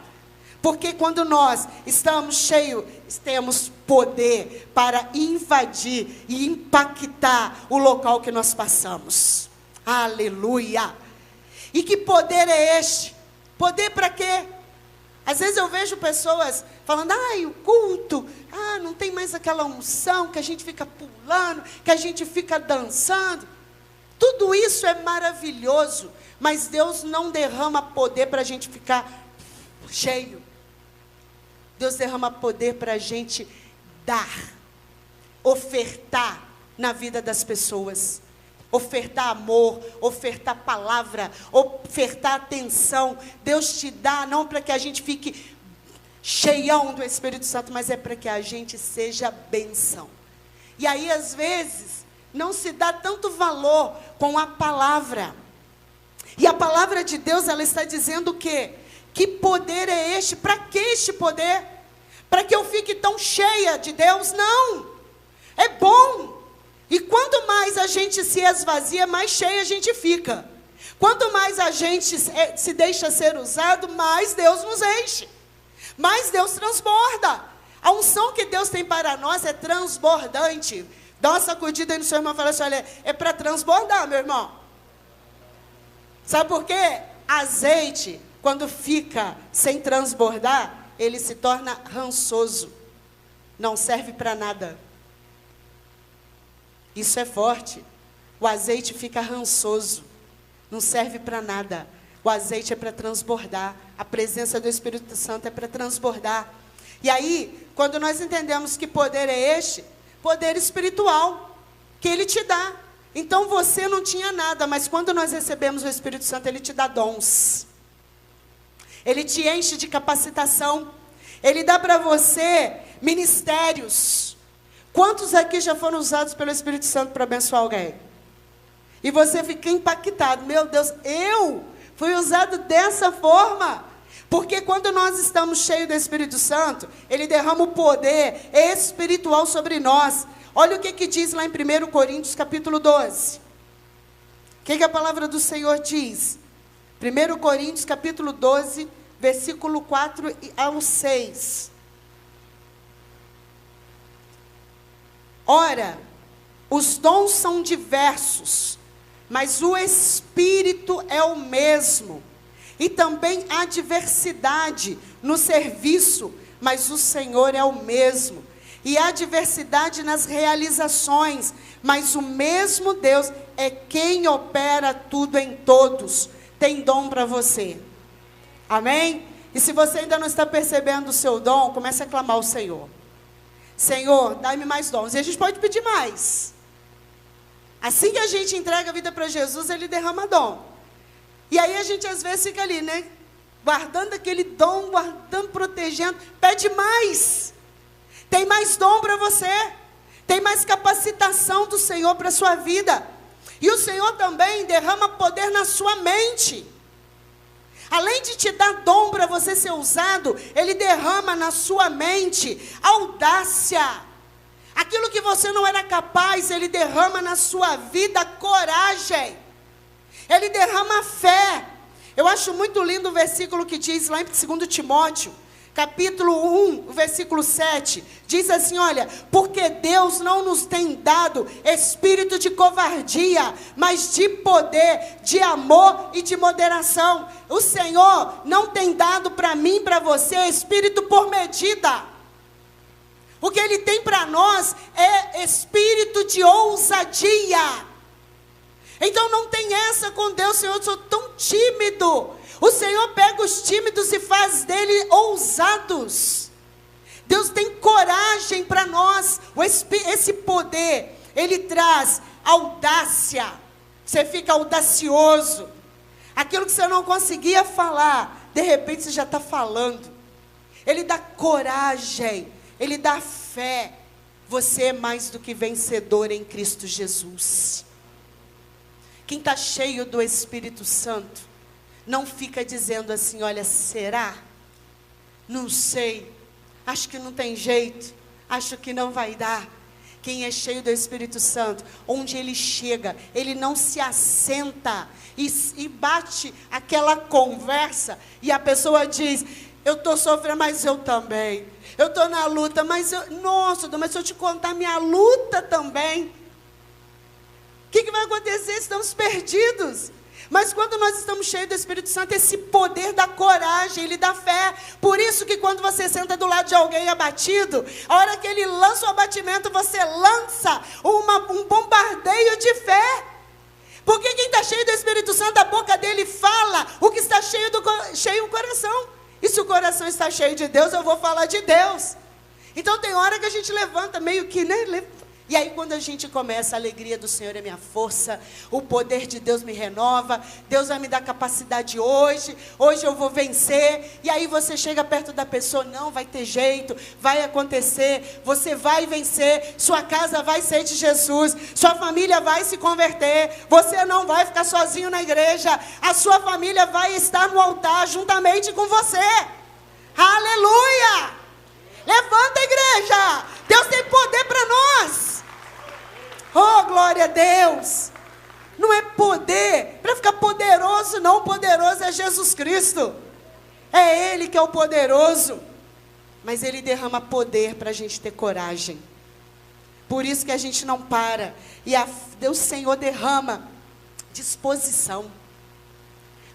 porque quando nós estamos cheios, temos poder para invadir e impactar o local que nós passamos. Aleluia! E que poder é este? Poder para quê? Às vezes eu vejo pessoas falando, o culto, não tem mais aquela unção, que a gente fica pulando, que a gente fica dançando. Tudo isso é maravilhoso, mas Deus não derrama poder para a gente ficar cheio. Deus derrama poder para a gente dar, ofertar na vida das pessoas. Ofertar amor, ofertar palavra, ofertar atenção. Deus te dá, não para que a gente fique cheião do Espírito Santo, mas é para que a gente seja bênção. E aí, às vezes, não se dá tanto valor com a palavra. E a palavra de Deus, ela está dizendo o quê? Que poder é este? Para que este poder? Para que eu fique tão cheia de Deus? Não! É bom! E quanto mais a gente se esvazia, mais cheia a gente fica. Quanto mais a gente se deixa ser usado, mais Deus nos enche. Mais Deus transborda. A unção que Deus tem para nós é transbordante. Dá uma sacudida aí no seu irmão e fala assim, olha, é para transbordar, meu irmão. Sabe por quê? Azeite, quando fica sem transbordar, ele se torna rançoso. Não serve para nada. Isso é forte. O azeite fica rançoso. Não serve para nada. O azeite é para transbordar. A presença do Espírito Santo é para transbordar. E aí, quando nós entendemos que poder é este, poder espiritual, que Ele te dá. Então você não tinha nada, mas quando nós recebemos o Espírito Santo, Ele te dá dons. Ele te enche de capacitação. Ele dá para você ministérios. Quantos aqui já foram usados pelo Espírito Santo para abençoar alguém? E você fica impactado. Meu Deus, eu fui usado dessa forma. Porque quando nós estamos cheios do Espírito Santo, Ele derrama o poder espiritual sobre nós. Olha o que diz lá em 1 Coríntios capítulo 12. O que a palavra do Senhor diz? 1 Coríntios capítulo 12, versículo 4 ao 6. Ora, os dons são diversos, mas o Espírito é o mesmo. E também há diversidade no serviço, mas o Senhor é o mesmo. E há diversidade nas realizações, mas o mesmo Deus é quem opera tudo em todos. Tem dom para você. Amém? E se você ainda não está percebendo o seu dom, comece a clamar ao Senhor. Senhor, dá-me mais dons. E a gente pode pedir mais. Assim que a gente entrega a vida para Jesus, Ele derrama dom. E aí a gente às vezes fica ali, né? Guardando aquele dom, guardando, protegendo. Pede mais. Tem mais dom para você. Tem mais capacitação do Senhor para a sua vida. E o Senhor também derrama poder na sua mente. Além de te dar dom para você ser usado, Ele derrama na sua mente audácia. Aquilo que você não era capaz, Ele derrama na sua vida coragem. Ele derrama fé. Eu acho muito lindo o versículo que diz lá em 2 Timóteo, capítulo 1, versículo 7. Diz assim, olha, porque Deus não nos tem dado espírito de covardia, mas de poder, de amor e de moderação. O Senhor não tem dado para mim e para você espírito por medida. O que Ele tem para nós é espírito de ousadia. Então não tem essa com Deus, Senhor, eu sou tão tímido. O Senhor pega os tímidos e faz dele ousados. Deus tem coragem para nós. Esse poder, Ele traz audácia. Você fica audacioso. Aquilo que você não conseguia falar, de repente você já está falando. Ele dá coragem, Ele dá fé. Você é mais do que vencedor em Cristo Jesus. Quem está cheio do Espírito Santo, não fica dizendo assim, olha, será? Não sei, acho que não tem jeito, acho que não vai dar. Quem é cheio do Espírito Santo, onde ele chega, ele não se assenta e bate aquela conversa, e a pessoa diz, eu estou sofrendo, mas eu também. Eu estou na luta, mas nossa, mas se eu te contar minha luta também, o que vai acontecer? Estamos perdidos. Mas quando nós estamos cheios do Espírito Santo, esse poder da coragem, ele dá fé. Por isso que quando você senta do lado de alguém abatido, a hora que ele lança o abatimento, você lança um bombardeio de fé. Porque quem está cheio do Espírito Santo, a boca dele fala o que está cheio o coração. E se o coração está cheio de Deus, eu vou falar de Deus. Então tem hora que a gente levanta meio que, né? E aí quando a gente começa, a alegria do Senhor é minha força, o poder de Deus me renova, Deus vai me dar capacidade hoje eu vou vencer. E aí você chega perto da pessoa, não vai ter jeito, vai acontecer, você vai vencer, sua casa vai ser de Jesus, sua família vai se converter, você não vai ficar sozinho na igreja, a sua família vai estar no altar juntamente com você. Aleluia! Levanta, igreja! Deus tem poder para nós. Oh, glória a Deus. Não é poder para ficar poderoso, não. O poderoso é Jesus Cristo. É Ele que é o poderoso. Mas Ele derrama poder para a gente ter coragem. Por isso que a gente não para. E o Senhor derrama disposição.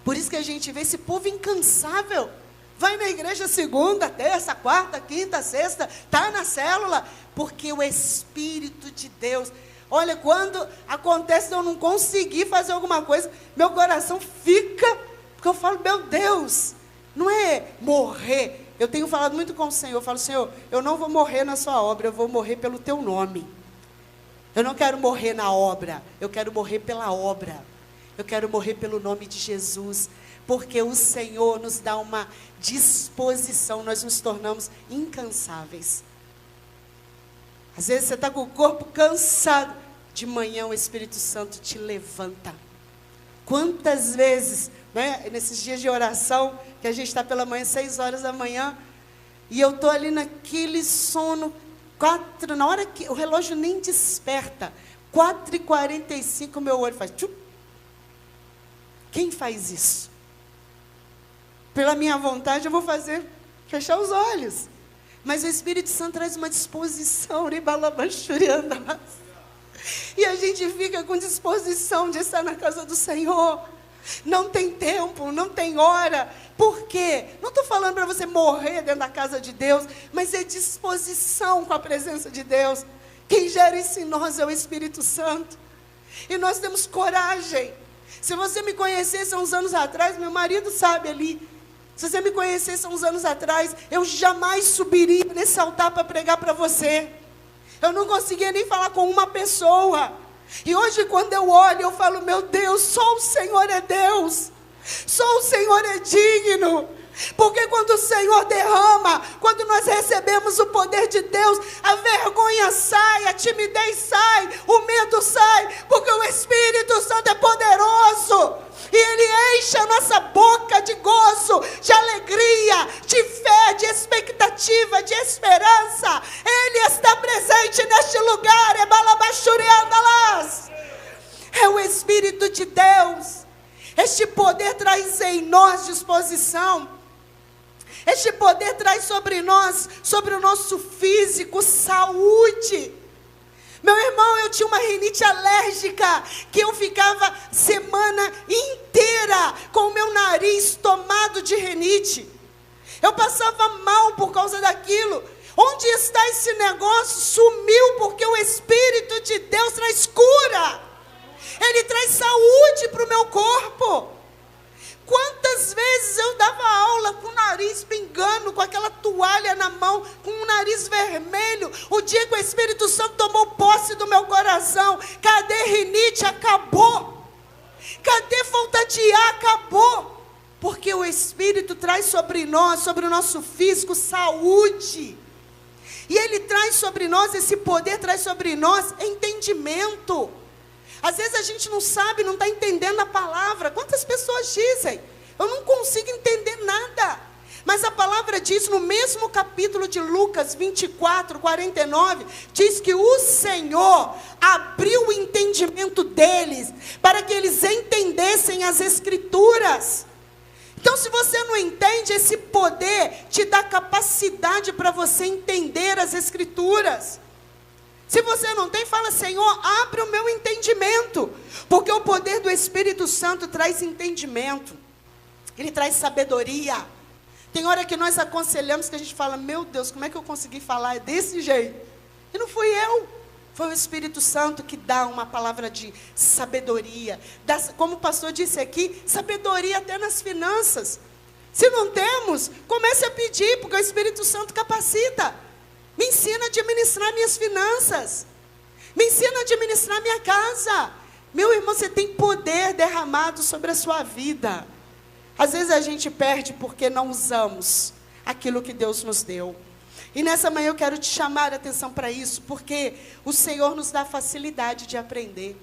Por isso que a gente vê esse povo incansável. Vai na igreja segunda, terça, quarta, quinta, sexta, está na célula, porque o Espírito de Deus, olha, quando acontece de eu não conseguir fazer alguma coisa, meu coração fica, porque eu falo, meu Deus, não é morrer. Eu tenho falado muito com o Senhor, eu falo, Senhor, eu não vou morrer na sua obra, eu vou morrer pelo teu nome. Eu não quero morrer na obra, eu quero morrer pela obra. Eu quero morrer pelo nome de Jesus. Porque o Senhor nos dá uma disposição, nós nos tornamos incansáveis. Às vezes você está com o corpo cansado, de manhã o Espírito Santo te levanta. Quantas vezes, né, nesses dias de oração, que a gente está pela manhã, 6 horas da manhã, e eu estou ali naquele sono, na hora que o relógio nem desperta, 4h45 meu olho faz tchup. Quem faz isso? Pela minha vontade eu vou fechar os olhos. Mas o Espírito Santo traz uma disposição, e a gente fica com disposição de estar na casa do Senhor. Não tem tempo, não tem hora. Por quê? Não estou falando para você morrer dentro da casa de Deus, mas é disposição com a presença de Deus. Quem gera isso em nós é o Espírito Santo. E nós temos coragem. Se você me conhecesse há uns anos atrás, meu marido sabe ali, se você me conhecesse há uns anos atrás, eu jamais subiria nesse altar para pregar para você. Eu não conseguia nem falar com uma pessoa. E hoje quando eu olho, eu falo, meu Deus, só o Senhor é Deus. Só o Senhor é digno. Porque quando o Senhor derrama, quando nós recebemos o poder de Deus, a vergonha sai, a timidez sai, o medo sai, porque o Espírito Santo é poderoso, e Ele enche a nossa boca de gozo, de alegria, de fé, de expectativa, de esperança. Ele está presente neste lugar, é o Espírito de Deus. Este poder traz em nós disposição. Este poder traz sobre nós, sobre o nosso físico, saúde. Meu irmão, eu tinha uma rinite alérgica, que eu ficava semana inteira com o meu nariz tomado de rinite. Eu passava mal por causa daquilo. Onde está esse negócio? Sumiu, porque o Espírito de Deus traz cura. Ele traz saúde para o meu corpo. Quantas vezes eu dava aula com o nariz pingando, com aquela toalha na mão, com o nariz vermelho. O dia que o Espírito Santo tomou posse do meu coração, cadê rinite? Acabou. Cadê falta de ar? Acabou. Porque o Espírito traz sobre nós, sobre o nosso físico, saúde. E Ele traz sobre nós, esse poder traz sobre nós entendimento. Às vezes a gente não sabe, não está entendendo a palavra. Quantas pessoas dizem, Eu não consigo entender nada. Mas a palavra diz no mesmo capítulo de Lucas 24, 49, diz que o Senhor abriu o entendimento deles, para que eles entendessem as Escrituras. Então, se você não entende, esse poder te dá capacidade para você entender as Escrituras. Se você não tem, fala: Senhor, abre o meu entendimento, porque o poder do Espírito Santo traz entendimento, ele traz sabedoria. Tem hora que nós aconselhamos que a gente fala: meu Deus, como é que eu consegui falar desse jeito? E não fui eu, foi o Espírito Santo que dá uma palavra de sabedoria. Como o pastor disse aqui, sabedoria até nas finanças. Se não temos, comece a pedir, porque o Espírito Santo capacita. Me ensina a administrar minhas finanças. Me ensina a administrar minha casa. Meu irmão, você tem poder derramado sobre a sua vida. Às vezes a gente perde porque não usamos aquilo que Deus nos deu. E nessa manhã eu quero te chamar a atenção para isso, porque o Senhor nos dá facilidade de aprender.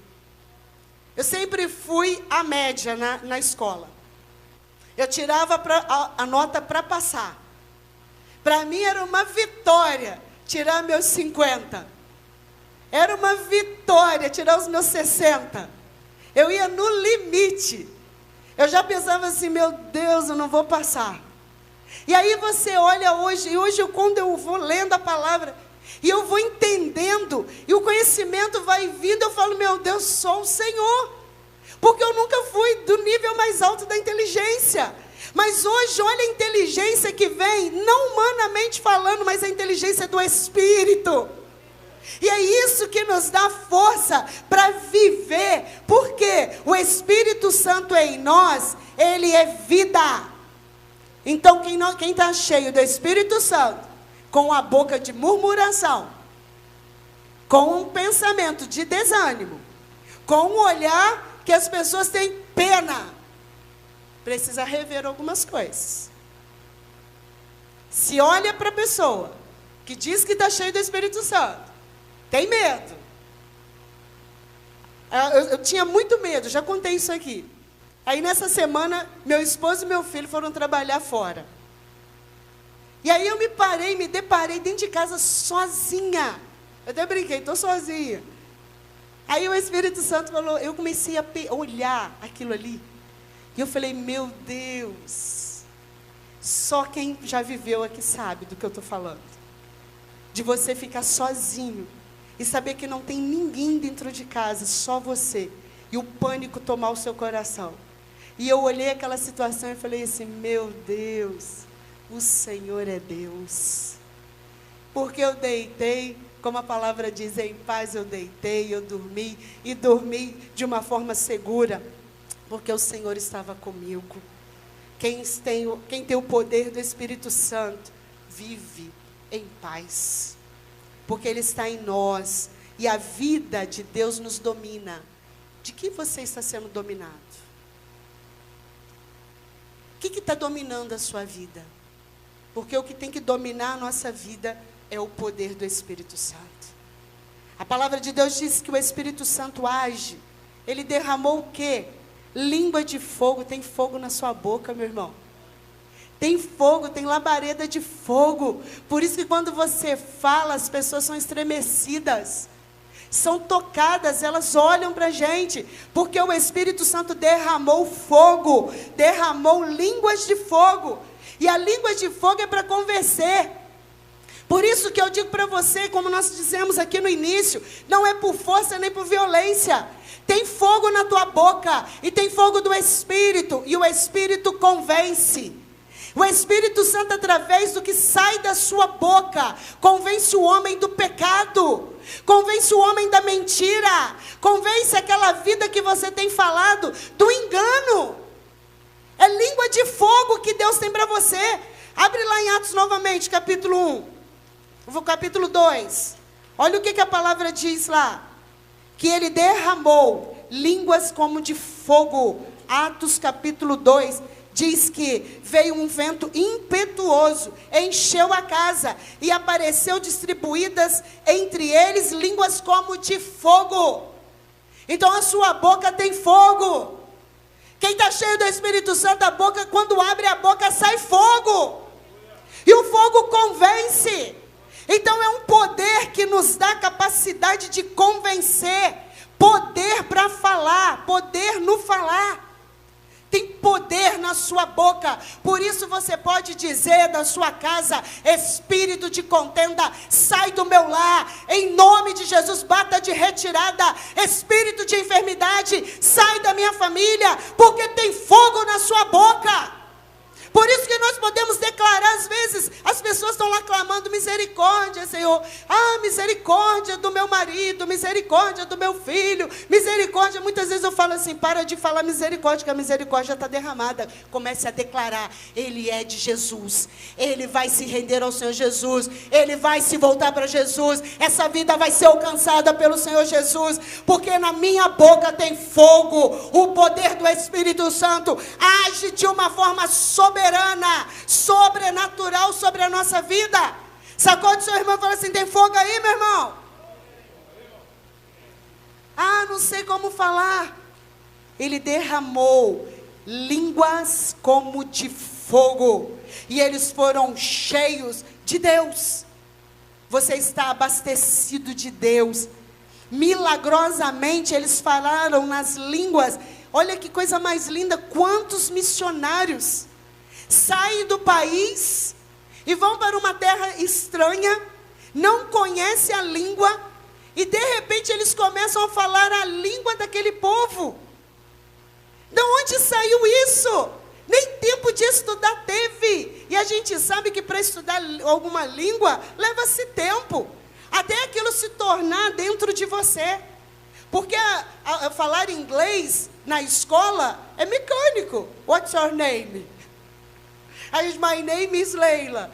Eu sempre fui a média na escola. Eu tirava a nota para passar. Para mim era uma vitória tirar meus 50. Era uma vitória tirar os meus 60. Eu ia no limite. Eu já pensava assim: meu Deus, eu não vou passar. E aí você olha hoje, e hoje quando eu vou lendo a palavra, e eu vou entendendo, e o conhecimento vai vindo, eu falo: meu Deus, só o Senhor. Porque eu nunca fui do nível mais alto da inteligência. Mas hoje, olha a inteligência que vem, não humanamente falando, mas a inteligência do Espírito. E é isso que nos dá força para viver, porque o Espírito Santo em nós, ele é vida. Então quem está cheio do Espírito Santo, com a boca de murmuração, com um pensamento de desânimo, com um olhar que as pessoas têm pena, precisa rever algumas coisas. Se olha para a pessoa que diz que está cheio do Espírito Santo, tem medo. Eu tinha muito medo, já contei isso aqui. Aí nessa semana, meu esposo e meu filho foram trabalhar fora. E aí eu me deparei dentro de casa sozinha. Eu até brinquei: estou sozinha. Aí o Espírito Santo falou, eu comecei a olhar aquilo ali. E eu falei: meu Deus, só quem já viveu aqui sabe do que eu estou falando. De você ficar sozinho e saber que não tem ninguém dentro de casa, só você. E o pânico tomar o seu coração. E eu olhei aquela situação e falei assim: meu Deus, o Senhor é Deus. Porque eu deitei, como a palavra diz, em paz eu deitei, eu dormi. E dormi de uma forma segura, porque o Senhor estava comigo. Quem tem o poder do Espírito Santo, vive em paz. Porque Ele está em nós. E a vida de Deus nos domina. De que você está sendo dominado? O que está dominando a sua vida? Porque o que tem que dominar a nossa vida é o poder do Espírito Santo. A palavra de Deus diz que o Espírito Santo age. Ele derramou o quê? Língua de fogo. Tem fogo na sua boca, meu irmão. Tem fogo, tem labareda de fogo. Por isso que quando você fala, as pessoas são estremecidas. São tocadas, elas olham para a gente. Porque o Espírito Santo derramou fogo. Derramou línguas de fogo. E a língua de fogo é para convencer. Por isso que eu digo para você, como nós dizemos aqui no início, não é por força nem por violência. Tem fogo na tua boca e tem fogo do Espírito. E o Espírito convence. O Espírito Santo, através do que sai da sua boca, convence o homem do pecado. Convence o homem da mentira. Convence aquela vida que você tem falado do engano. É língua de fogo que Deus tem para você. Abre lá em Atos novamente, capítulo 1. Capítulo 2. Olha o que a palavra diz lá. Que ele derramou línguas como de fogo. Atos capítulo 2. Diz que veio um vento impetuoso, encheu a casa e apareceu distribuídas entre eles línguas como de fogo. Então a sua boca tem fogo. Quem está cheio do Espírito Santo, a boca, quando abre a boca, sai fogo. E o fogo convence. Então é um poder que nos dá capacidade de convencer. Poder para falar, poder no falar. Tem poder na sua boca. Por isso você pode dizer da sua casa: espírito de contenda, sai do meu lar. Em nome de Jesus, bata de retirada. Espírito de enfermidade, sai da minha família. Porque tem fogo na sua boca. Por isso que nós podemos declarar, às vezes, as pessoas estão lá clamando misericórdia, Senhor. Ah, misericórdia do meu marido, misericórdia do meu filho, misericórdia. Muitas vezes eu falo assim: para de falar misericórdia, que a misericórdia está derramada. Comece a declarar: Ele é de Jesus. Ele vai se render ao Senhor Jesus. Ele vai se voltar para Jesus. Essa vida vai ser alcançada pelo Senhor Jesus. Porque na minha boca tem fogo. O poder do Espírito Santo age de uma forma soberana, sobrenatural sobre a nossa vida. Sacode seu irmão e fala assim: tem fogo aí, meu irmão? Ah, não sei como falar. Ele derramou línguas como de fogo, e eles foram cheios de Deus. Você está abastecido de Deus. Milagrosamente eles falaram nas línguas. Olha que coisa mais linda. Quantos missionários saem do país e vão para uma terra estranha, não conhecem a língua, e de repente eles começam a falar a língua daquele povo. De onde saiu isso? Nem tempo de estudar teve. E a gente sabe que para estudar alguma língua leva-se tempo, até aquilo se tornar dentro de você. Porque falar inglês na escola é mecânico. What's your name? My name is Leila.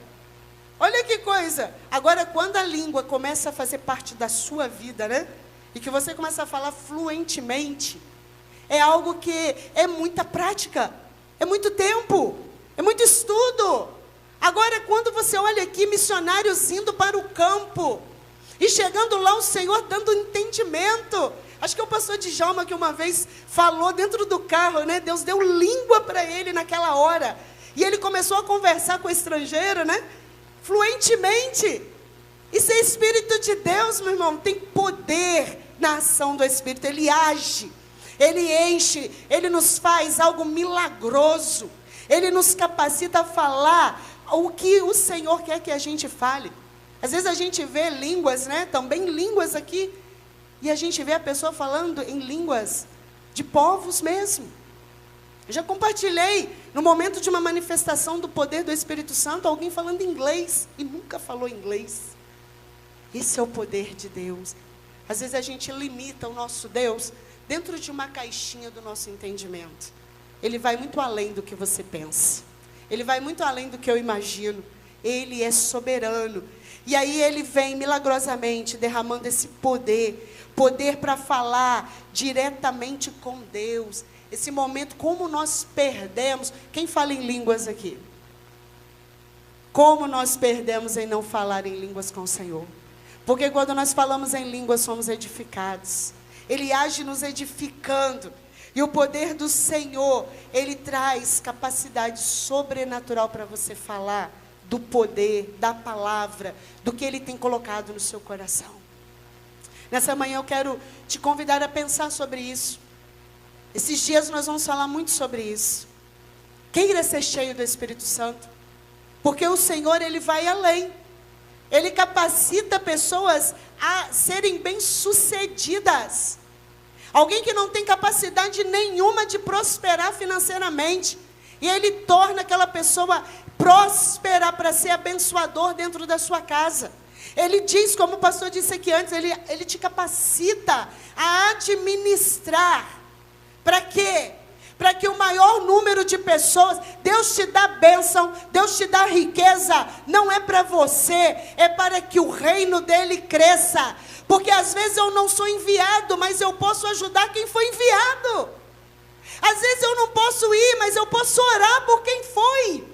Olha que coisa. Agora, quando a língua começa a fazer parte da sua vida, né? E que você começa a falar fluentemente, é algo que é muita prática, é muito tempo, é muito estudo. Agora, quando você olha aqui, missionários indo para o campo, e chegando lá, o Senhor dando entendimento. Acho que é o pastor Djalma que uma vez falou dentro do carro, né? Deus deu língua para ele naquela hora. E ele começou a conversar com o estrangeiro, né? Fluentemente. Isso é Espírito de Deus, meu irmão. Tem poder na ação do Espírito. Ele age, ele enche, ele nos faz algo milagroso. Ele nos capacita a falar o que o Senhor quer que a gente fale. Às vezes a gente vê línguas, né? Também línguas aqui. E a gente vê a pessoa falando em línguas de povos mesmo. Eu já compartilhei, no momento de uma manifestação do poder do Espírito Santo, alguém falando inglês e nunca falou inglês. Esse é o poder de Deus. Às vezes a gente limita o nosso Deus dentro de uma caixinha do nosso entendimento. Ele vai muito além do que você pensa. Ele vai muito além do que eu imagino. Ele é soberano. E aí ele vem milagrosamente derramando esse poder para falar diretamente com Deus. Esse momento, como nós perdemos. Quem fala em línguas aqui? Como nós perdemos em não falar em línguas com o Senhor. Porque quando nós falamos em línguas, somos edificados. Ele age nos edificando. E o poder do Senhor, Ele traz capacidade sobrenatural para você falar do poder, da palavra, do que Ele tem colocado no seu coração. Nessa manhã eu quero te convidar a pensar sobre isso. Esses dias nós vamos falar muito sobre isso. Queira ser cheio do Espírito Santo. Porque o Senhor, Ele vai além. Ele capacita pessoas a serem bem-sucedidas. Alguém que não tem capacidade nenhuma de prosperar financeiramente. E Ele torna aquela pessoa próspera para ser abençoador dentro da sua casa. Ele diz, como o pastor disse aqui antes, ele te capacita a administrar. Para quê? Para que o maior número de pessoas, Deus te dá bênção, Deus te dá riqueza, não é para você, é para que o reino dele cresça. Porque às vezes eu não sou enviado, mas eu posso ajudar quem foi enviado. Às vezes eu não posso ir, mas eu posso orar por quem foi.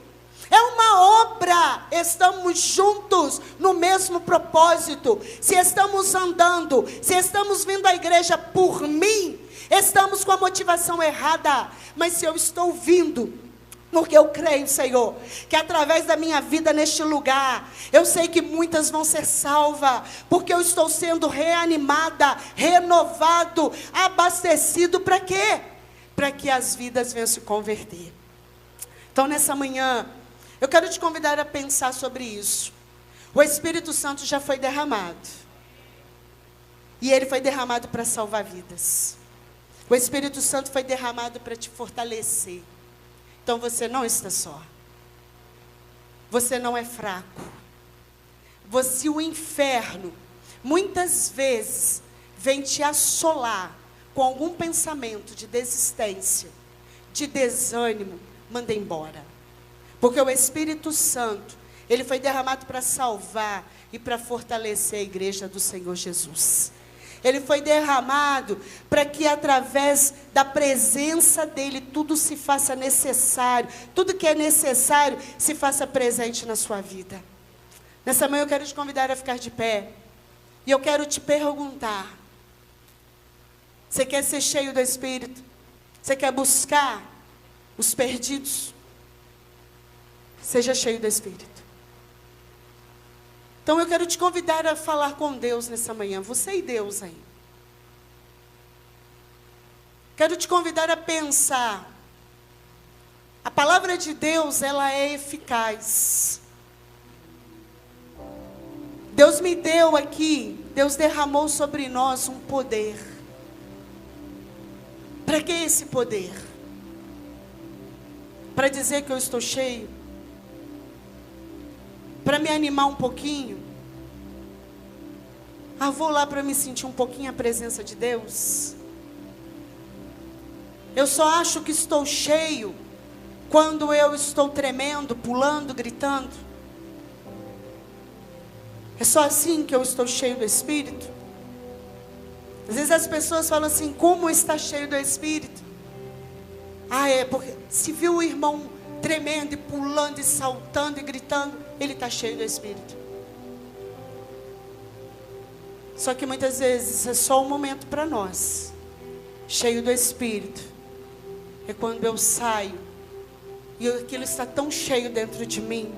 É uma obra. Estamos juntos no mesmo propósito. Se estamos andando, se estamos vindo à igreja por mim, estamos com a motivação errada. Mas se eu estou vindo porque eu creio, Senhor, que através da minha vida neste lugar, eu sei que muitas vão ser salvas, porque eu estou sendo reanimada, renovado, abastecido, para quê? Para que as vidas venham se converter. Então, nessa manhã, eu quero te convidar a pensar sobre isso. O Espírito Santo já foi derramado. E ele foi derramado para salvar vidas. O Espírito Santo foi derramado para te fortalecer. Então você não está só. Você não é fraco. Se o inferno, muitas vezes, vem te assolar com algum pensamento de desistência, de desânimo, manda embora. Porque o Espírito Santo, ele foi derramado para salvar e para fortalecer a igreja do Senhor Jesus. Ele foi derramado para que através da presença dele tudo se faça necessário. Tudo que é necessário se faça presente na sua vida. Nessa manhã eu quero te convidar a ficar de pé. E eu quero te perguntar. Você quer ser cheio do Espírito? Você quer buscar os perdidos? Seja cheio do Espírito. Então eu quero te convidar a falar com Deus nessa manhã. Você e Deus aí. Quero te convidar a pensar. A palavra de Deus, ela é eficaz. Deus me deu aqui, Deus derramou sobre nós um poder. Para que esse poder? Para dizer que eu estou cheio? Para me animar um pouquinho? Vou lá para me sentir um pouquinho a presença de Deus? Eu só acho que estou cheio quando eu estou tremendo, pulando, gritando. É só assim que eu estou cheio do Espírito? Às vezes as pessoas falam assim, como está cheio do Espírito? É porque se viu o irmão tremendo e pulando e saltando e gritando, ele está cheio do Espírito. Só que muitas vezes é só um momento para nós. Cheio do Espírito é quando eu saio e aquilo está tão cheio dentro de mim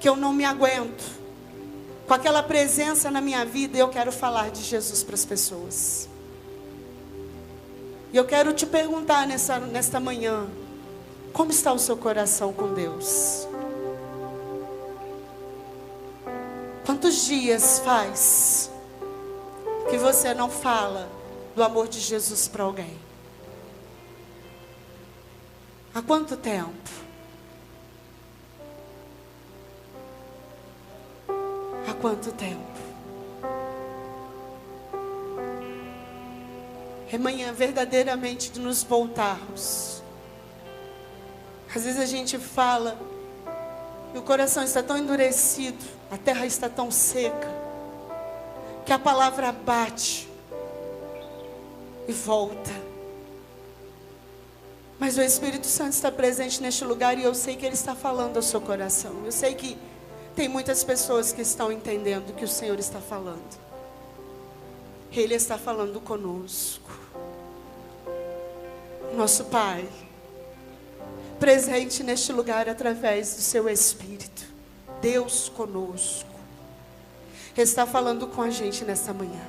que eu não me aguento. Com aquela presença na minha vida, eu quero falar de Jesus para as pessoas. E eu quero te perguntar nesta manhã, como está o seu coração com Deus? Quantos dias faz que você não fala do amor de Jesus para alguém? Há quanto tempo? Há quanto tempo? É manhã verdadeiramente de nos voltarmos. Às vezes a gente fala e o coração está tão endurecido, a terra está tão seca, que a palavra bate e volta. Mas o Espírito Santo está presente neste lugar e eu sei que Ele está falando ao seu coração. Eu sei que tem muitas pessoas que estão entendendo o que o Senhor está falando. Ele está falando conosco. Nosso Pai, presente neste lugar através do seu Espírito. Deus conosco. Ele está falando com a gente nessa manhã.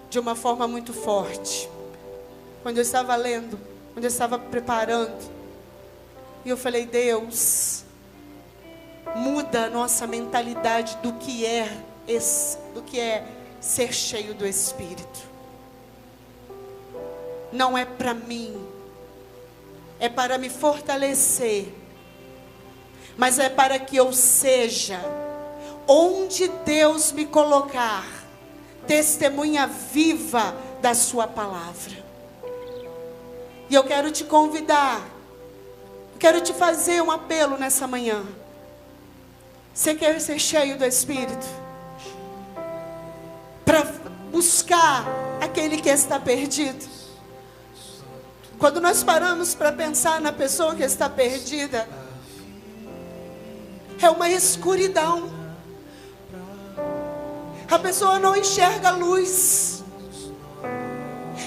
De uma forma muito forte. Quando eu estava lendo, quando eu estava preparando, e eu falei, Deus, muda a nossa mentalidade do que é ser cheio do Espírito. Não é para mim, é para me fortalecer, mas é para que eu seja, onde Deus me colocar, testemunha viva da sua palavra. E eu quero te convidar, eu quero te fazer um apelo nessa manhã. Você quer ser cheio do Espírito? Para buscar aquele que está perdido. Quando nós paramos para pensar na pessoa que está perdida, é uma escuridão. A pessoa não enxerga luz.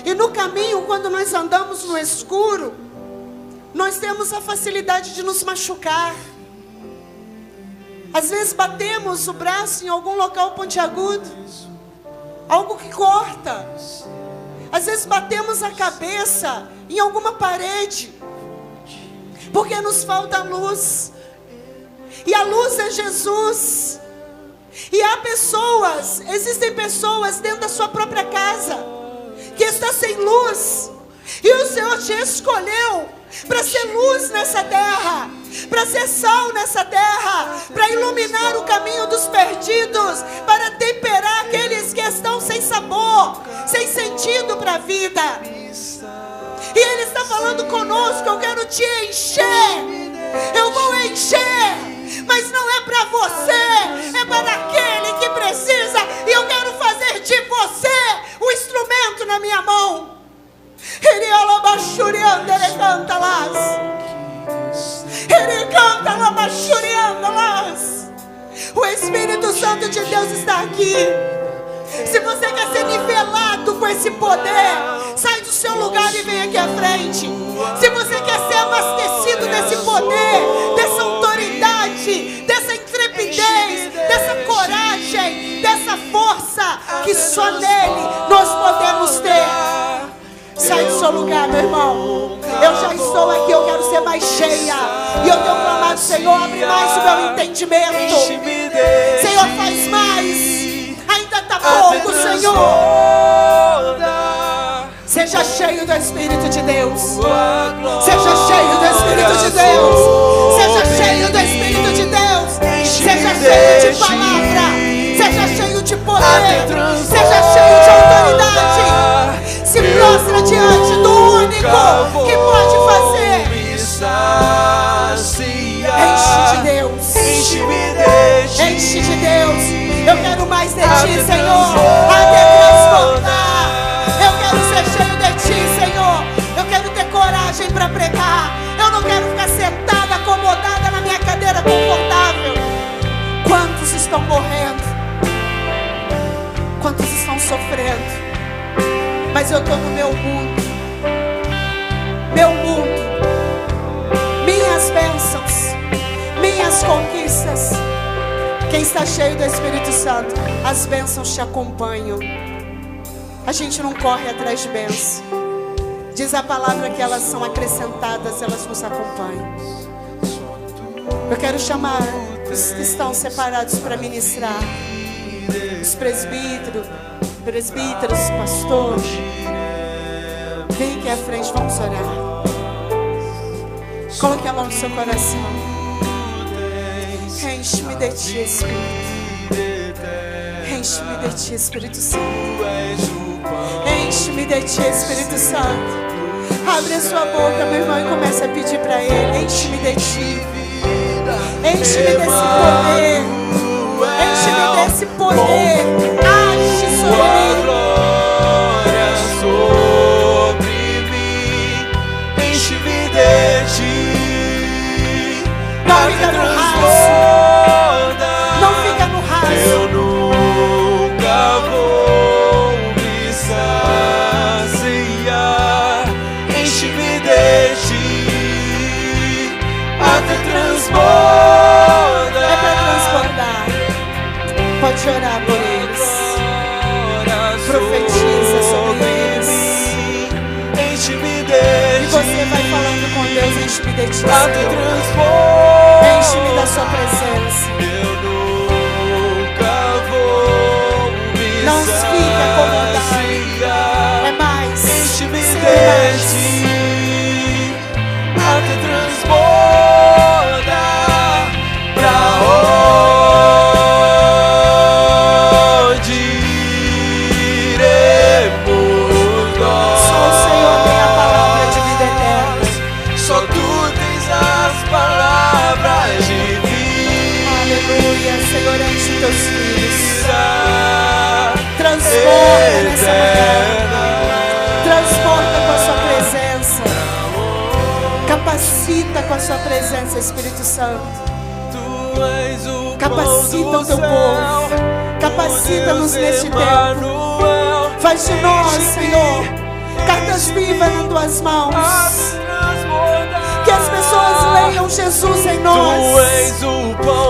E no caminho, quando nós andamos no escuro, nós temos a facilidade de nos machucar. Às vezes batemos o braço em algum local pontiagudo, algo que corta. Às vezes batemos a cabeça em alguma parede, porque nos falta luz. E a luz é Jesus. E há pessoas, existem pessoas dentro da sua própria casa, que está sem luz. E o Senhor te escolheu para ser luz nessa terra, para ser sal nessa terra, para iluminar o caminho dos perdidos, para temperar aqueles que estão sem sabor, sem sentido para a vida. E Ele está falando conosco: eu quero te encher, eu vou encher, mas não é para você, é para aquele que precisa. E eu quero fazer de você um instrumento na minha mão. Ele canta lá. Ele canta lá. O Espírito Santo de Deus está aqui. Se você quer ser nivelado com esse poder, sai do seu lugar e vem aqui à frente. Se você quer ser abastecido desse poder, dessa autoridade, dessa intrepidez, dessa coragem, dessa força que só nele nós podemos ter, sai do seu lugar, meu irmão. Eu já estou aqui, eu quero ser mais cheia. E eu tenho clamado: Senhor, abre mais o meu entendimento. Senhor, faz mais. Ainda está pouco, Senhor. Seja cheio do Espírito de Deus. Seja cheio do Espírito de Deus. Seja cheio do Espírito de Deus. Seja cheio de palavra. Seja cheio de poder. Seja cheio de autoridade. Se prostra diante do único que pode fazer. Enche de Deus. Enche de Deus. Eu quero mais de ti, Senhor. Até transformar. Eu quero ser cheio de ti, Senhor. Eu quero ter coragem para pregar. Eu não quero ficar sentada, acomodada na minha cadeira confortável. Quantos estão morrendo? Quantos estão sofrendo? Mas eu estou no meu mundo. Meu mundo. Minhas bênçãos. Minhas conquistas. Quem está cheio do Espírito Santo, as bênçãos te acompanham. A gente não corre atrás de bênçãos. Diz a palavra que elas são acrescentadas, elas nos acompanham. Eu quero chamar os que estão separados para ministrar. Os presbíteros, pastor. Vem aqui à frente, vamos orar. Coloque a mão no seu coração. Enche-me de ti, Espírito. Enche-me de ti, Espírito Santo. Enche-me de ti, Espírito Santo. Abre a sua boca, meu irmão, e comece a pedir para Ele. Enche-me de ti. Enche-me desse poder. Enche-me desse poder. Age sobre mim. Enche-me de ti. Não fica no raso. Não fica no raso. Eu nunca vou me saciar. Enche-me de ti até transbordar. É para transbordar. Pode orar por eles. Profetiza sobre eles. Enche-me de ti. E você vai falando com Deus. Enche-me de ti, até Senhor. transbordar. Enche-me da sua presença. Eu nunca vou me Não fique acomodado. saciar. É mais. Enche-me Sim, de ti até transbordar. Pra onde iremos nós? Só o Senhor tem a palavra de vida eterna. Só tu tens as palavras de vida. Aleluia, Senhor, enche teus filhos. Transborda nessa manhã. Transborda com a sua presença. com a sua presença, Espírito Santo. Tu és o Capacita o teu povo. Capacita-nos neste tempo. Faz de nós, Senhor, cartas vivas nas tuas mãos. Que as pessoas leiam Jesus em nós.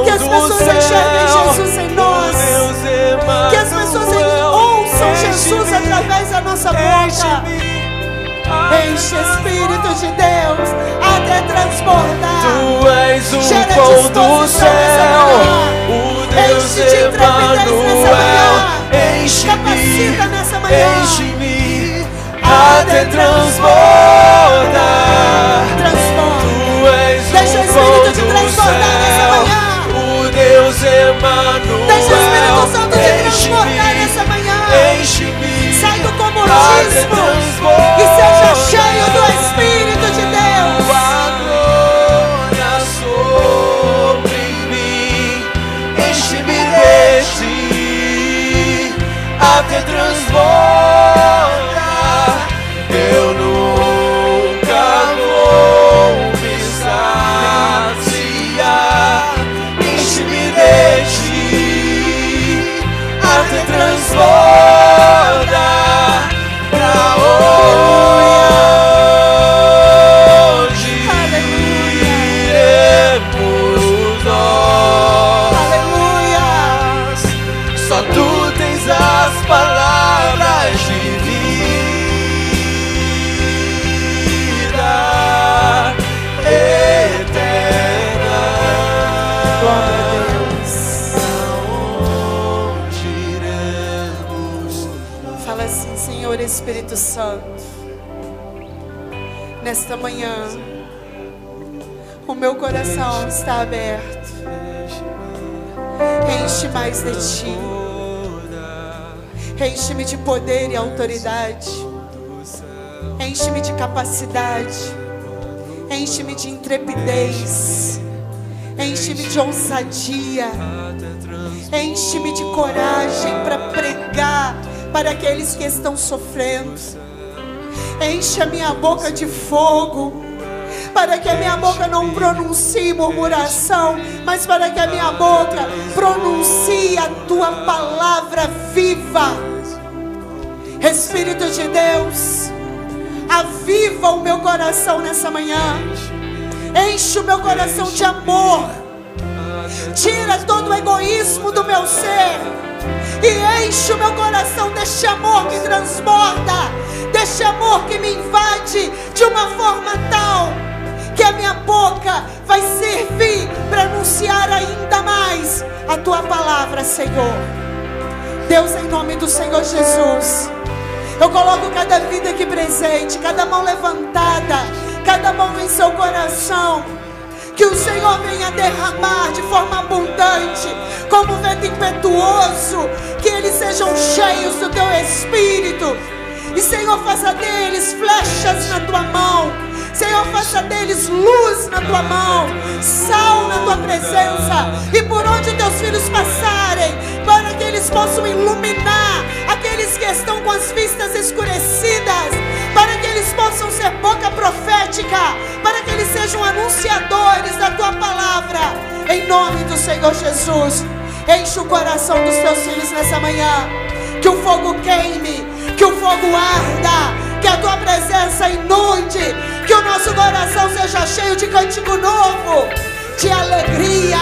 Que as pessoas enxerguem Jesus em nós. Que as pessoas ouçam Jesus através da nossa boca. Enche, Espírito de Deus, até transbordar. Tu és o Gera pão do disposição céu, nessa manhã. o Deus Enche de intrepidez nessa manhã. Enche-me, Capacita nessa manhã. enche-me, até transborda. Transforma. Tu és Deixa o o pão Espírito te do transbordar nessa céu, manhã. o Deus Emanuel. Deixa o Espírito Santo te transbordar nessa manhã. Enche-me, Sai do até comodismo transborda. e seja cheio do Espírito de Deus. A glória sobre mim, enche-me de ti, até transborda. Eu nunca vou me saciar. Enche-me de ti, até transborda. Pra onde iremos nós? Aleluia. Só tu tens as palavras de vida eterna. Glória a Deus. Onde iremos? Fala assim, Senhor Espírito Santo, nesta manhã o meu coração está aberto. Enche mais de ti. Enche-me de poder e autoridade. Enche-me de capacidade. Enche-me de intrepidez. Enche-me de ousadia. Enche-me de coragem para pregar para aqueles que estão sofrendo. Enche a minha boca de fogo, para que a minha boca não pronuncie murmuração, mas para que a minha boca pronuncie a tua palavra viva. Espírito de Deus, aviva o meu coração nessa manhã. Enche o meu coração de amor. Tira todo o egoísmo do meu ser e enche o meu coração deste amor que transborda, deste amor que me invade de uma forma tal que a minha boca vai servir para anunciar ainda mais a tua palavra, Senhor. Deus, em nome do Senhor Jesus, eu coloco cada vida aqui presente, cada mão levantada, cada mão em seu coração. Que o Senhor venha derramar de forma abundante, como um vento impetuoso, que eles sejam cheios do teu Espírito. E Senhor, faça deles flechas na tua mão. Senhor, faça deles luz na tua mão, sal na tua presença. E por onde teus filhos passarem, para que eles possam iluminar aqueles que estão com as vistas escurecidas, para que eles possam ser boca profética, para que eles sejam anunciadores da tua palavra. Em nome do Senhor Jesus, enche o coração dos teus filhos nessa manhã. Que o fogo queime, que o fogo arda, que a tua presença inunde, que o nosso coração seja cheio de cântico novo, de alegria,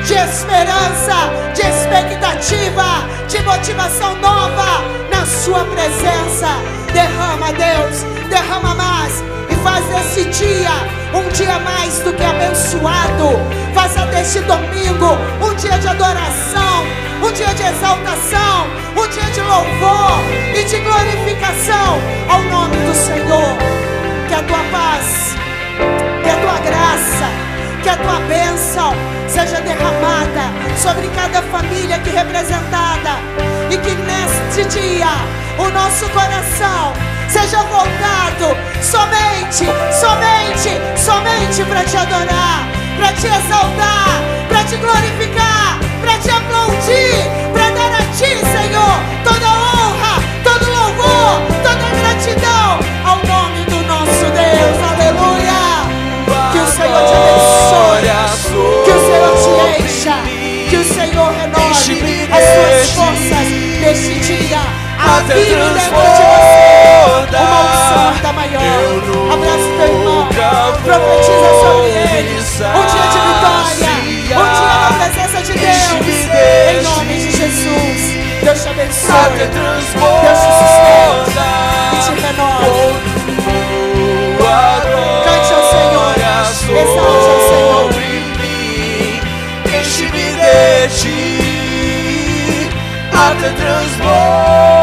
de esperança, de expectativa, de motivação nova na sua presença. Derrama, Deus, derrama mais e faz desse dia um dia mais do que abençoado. Faça deste domingo um dia de adoração, um dia de exaltação, um dia de louvor e de glorificação ao nome do Senhor. Que a tua paz, que a tua graça, que a tua bênção seja derramada sobre cada família aqui representada, e que neste dia o nosso coração seja voltado somente para te adorar, para te exaltar, para te glorificar, para te aplaudir, para dar a ti, Senhor, toda honra, todo louvor, toda gratidão ao nome do nosso Deus. Aleluia. Que o Senhor te Há até vive dentro de você transbordar. uma unção ainda maior. Eu Abraça teu irmão. nunca Profetiza vou sobre ele. me Um dia de vitória. Um dia na presença de Deus. Em nome de Jesus. Deus te abençoe. até Deus transbordar. te sustente e te renove. Cante ao Senhor. Exalte ao Senhor. Enche-me de ti até transbordar.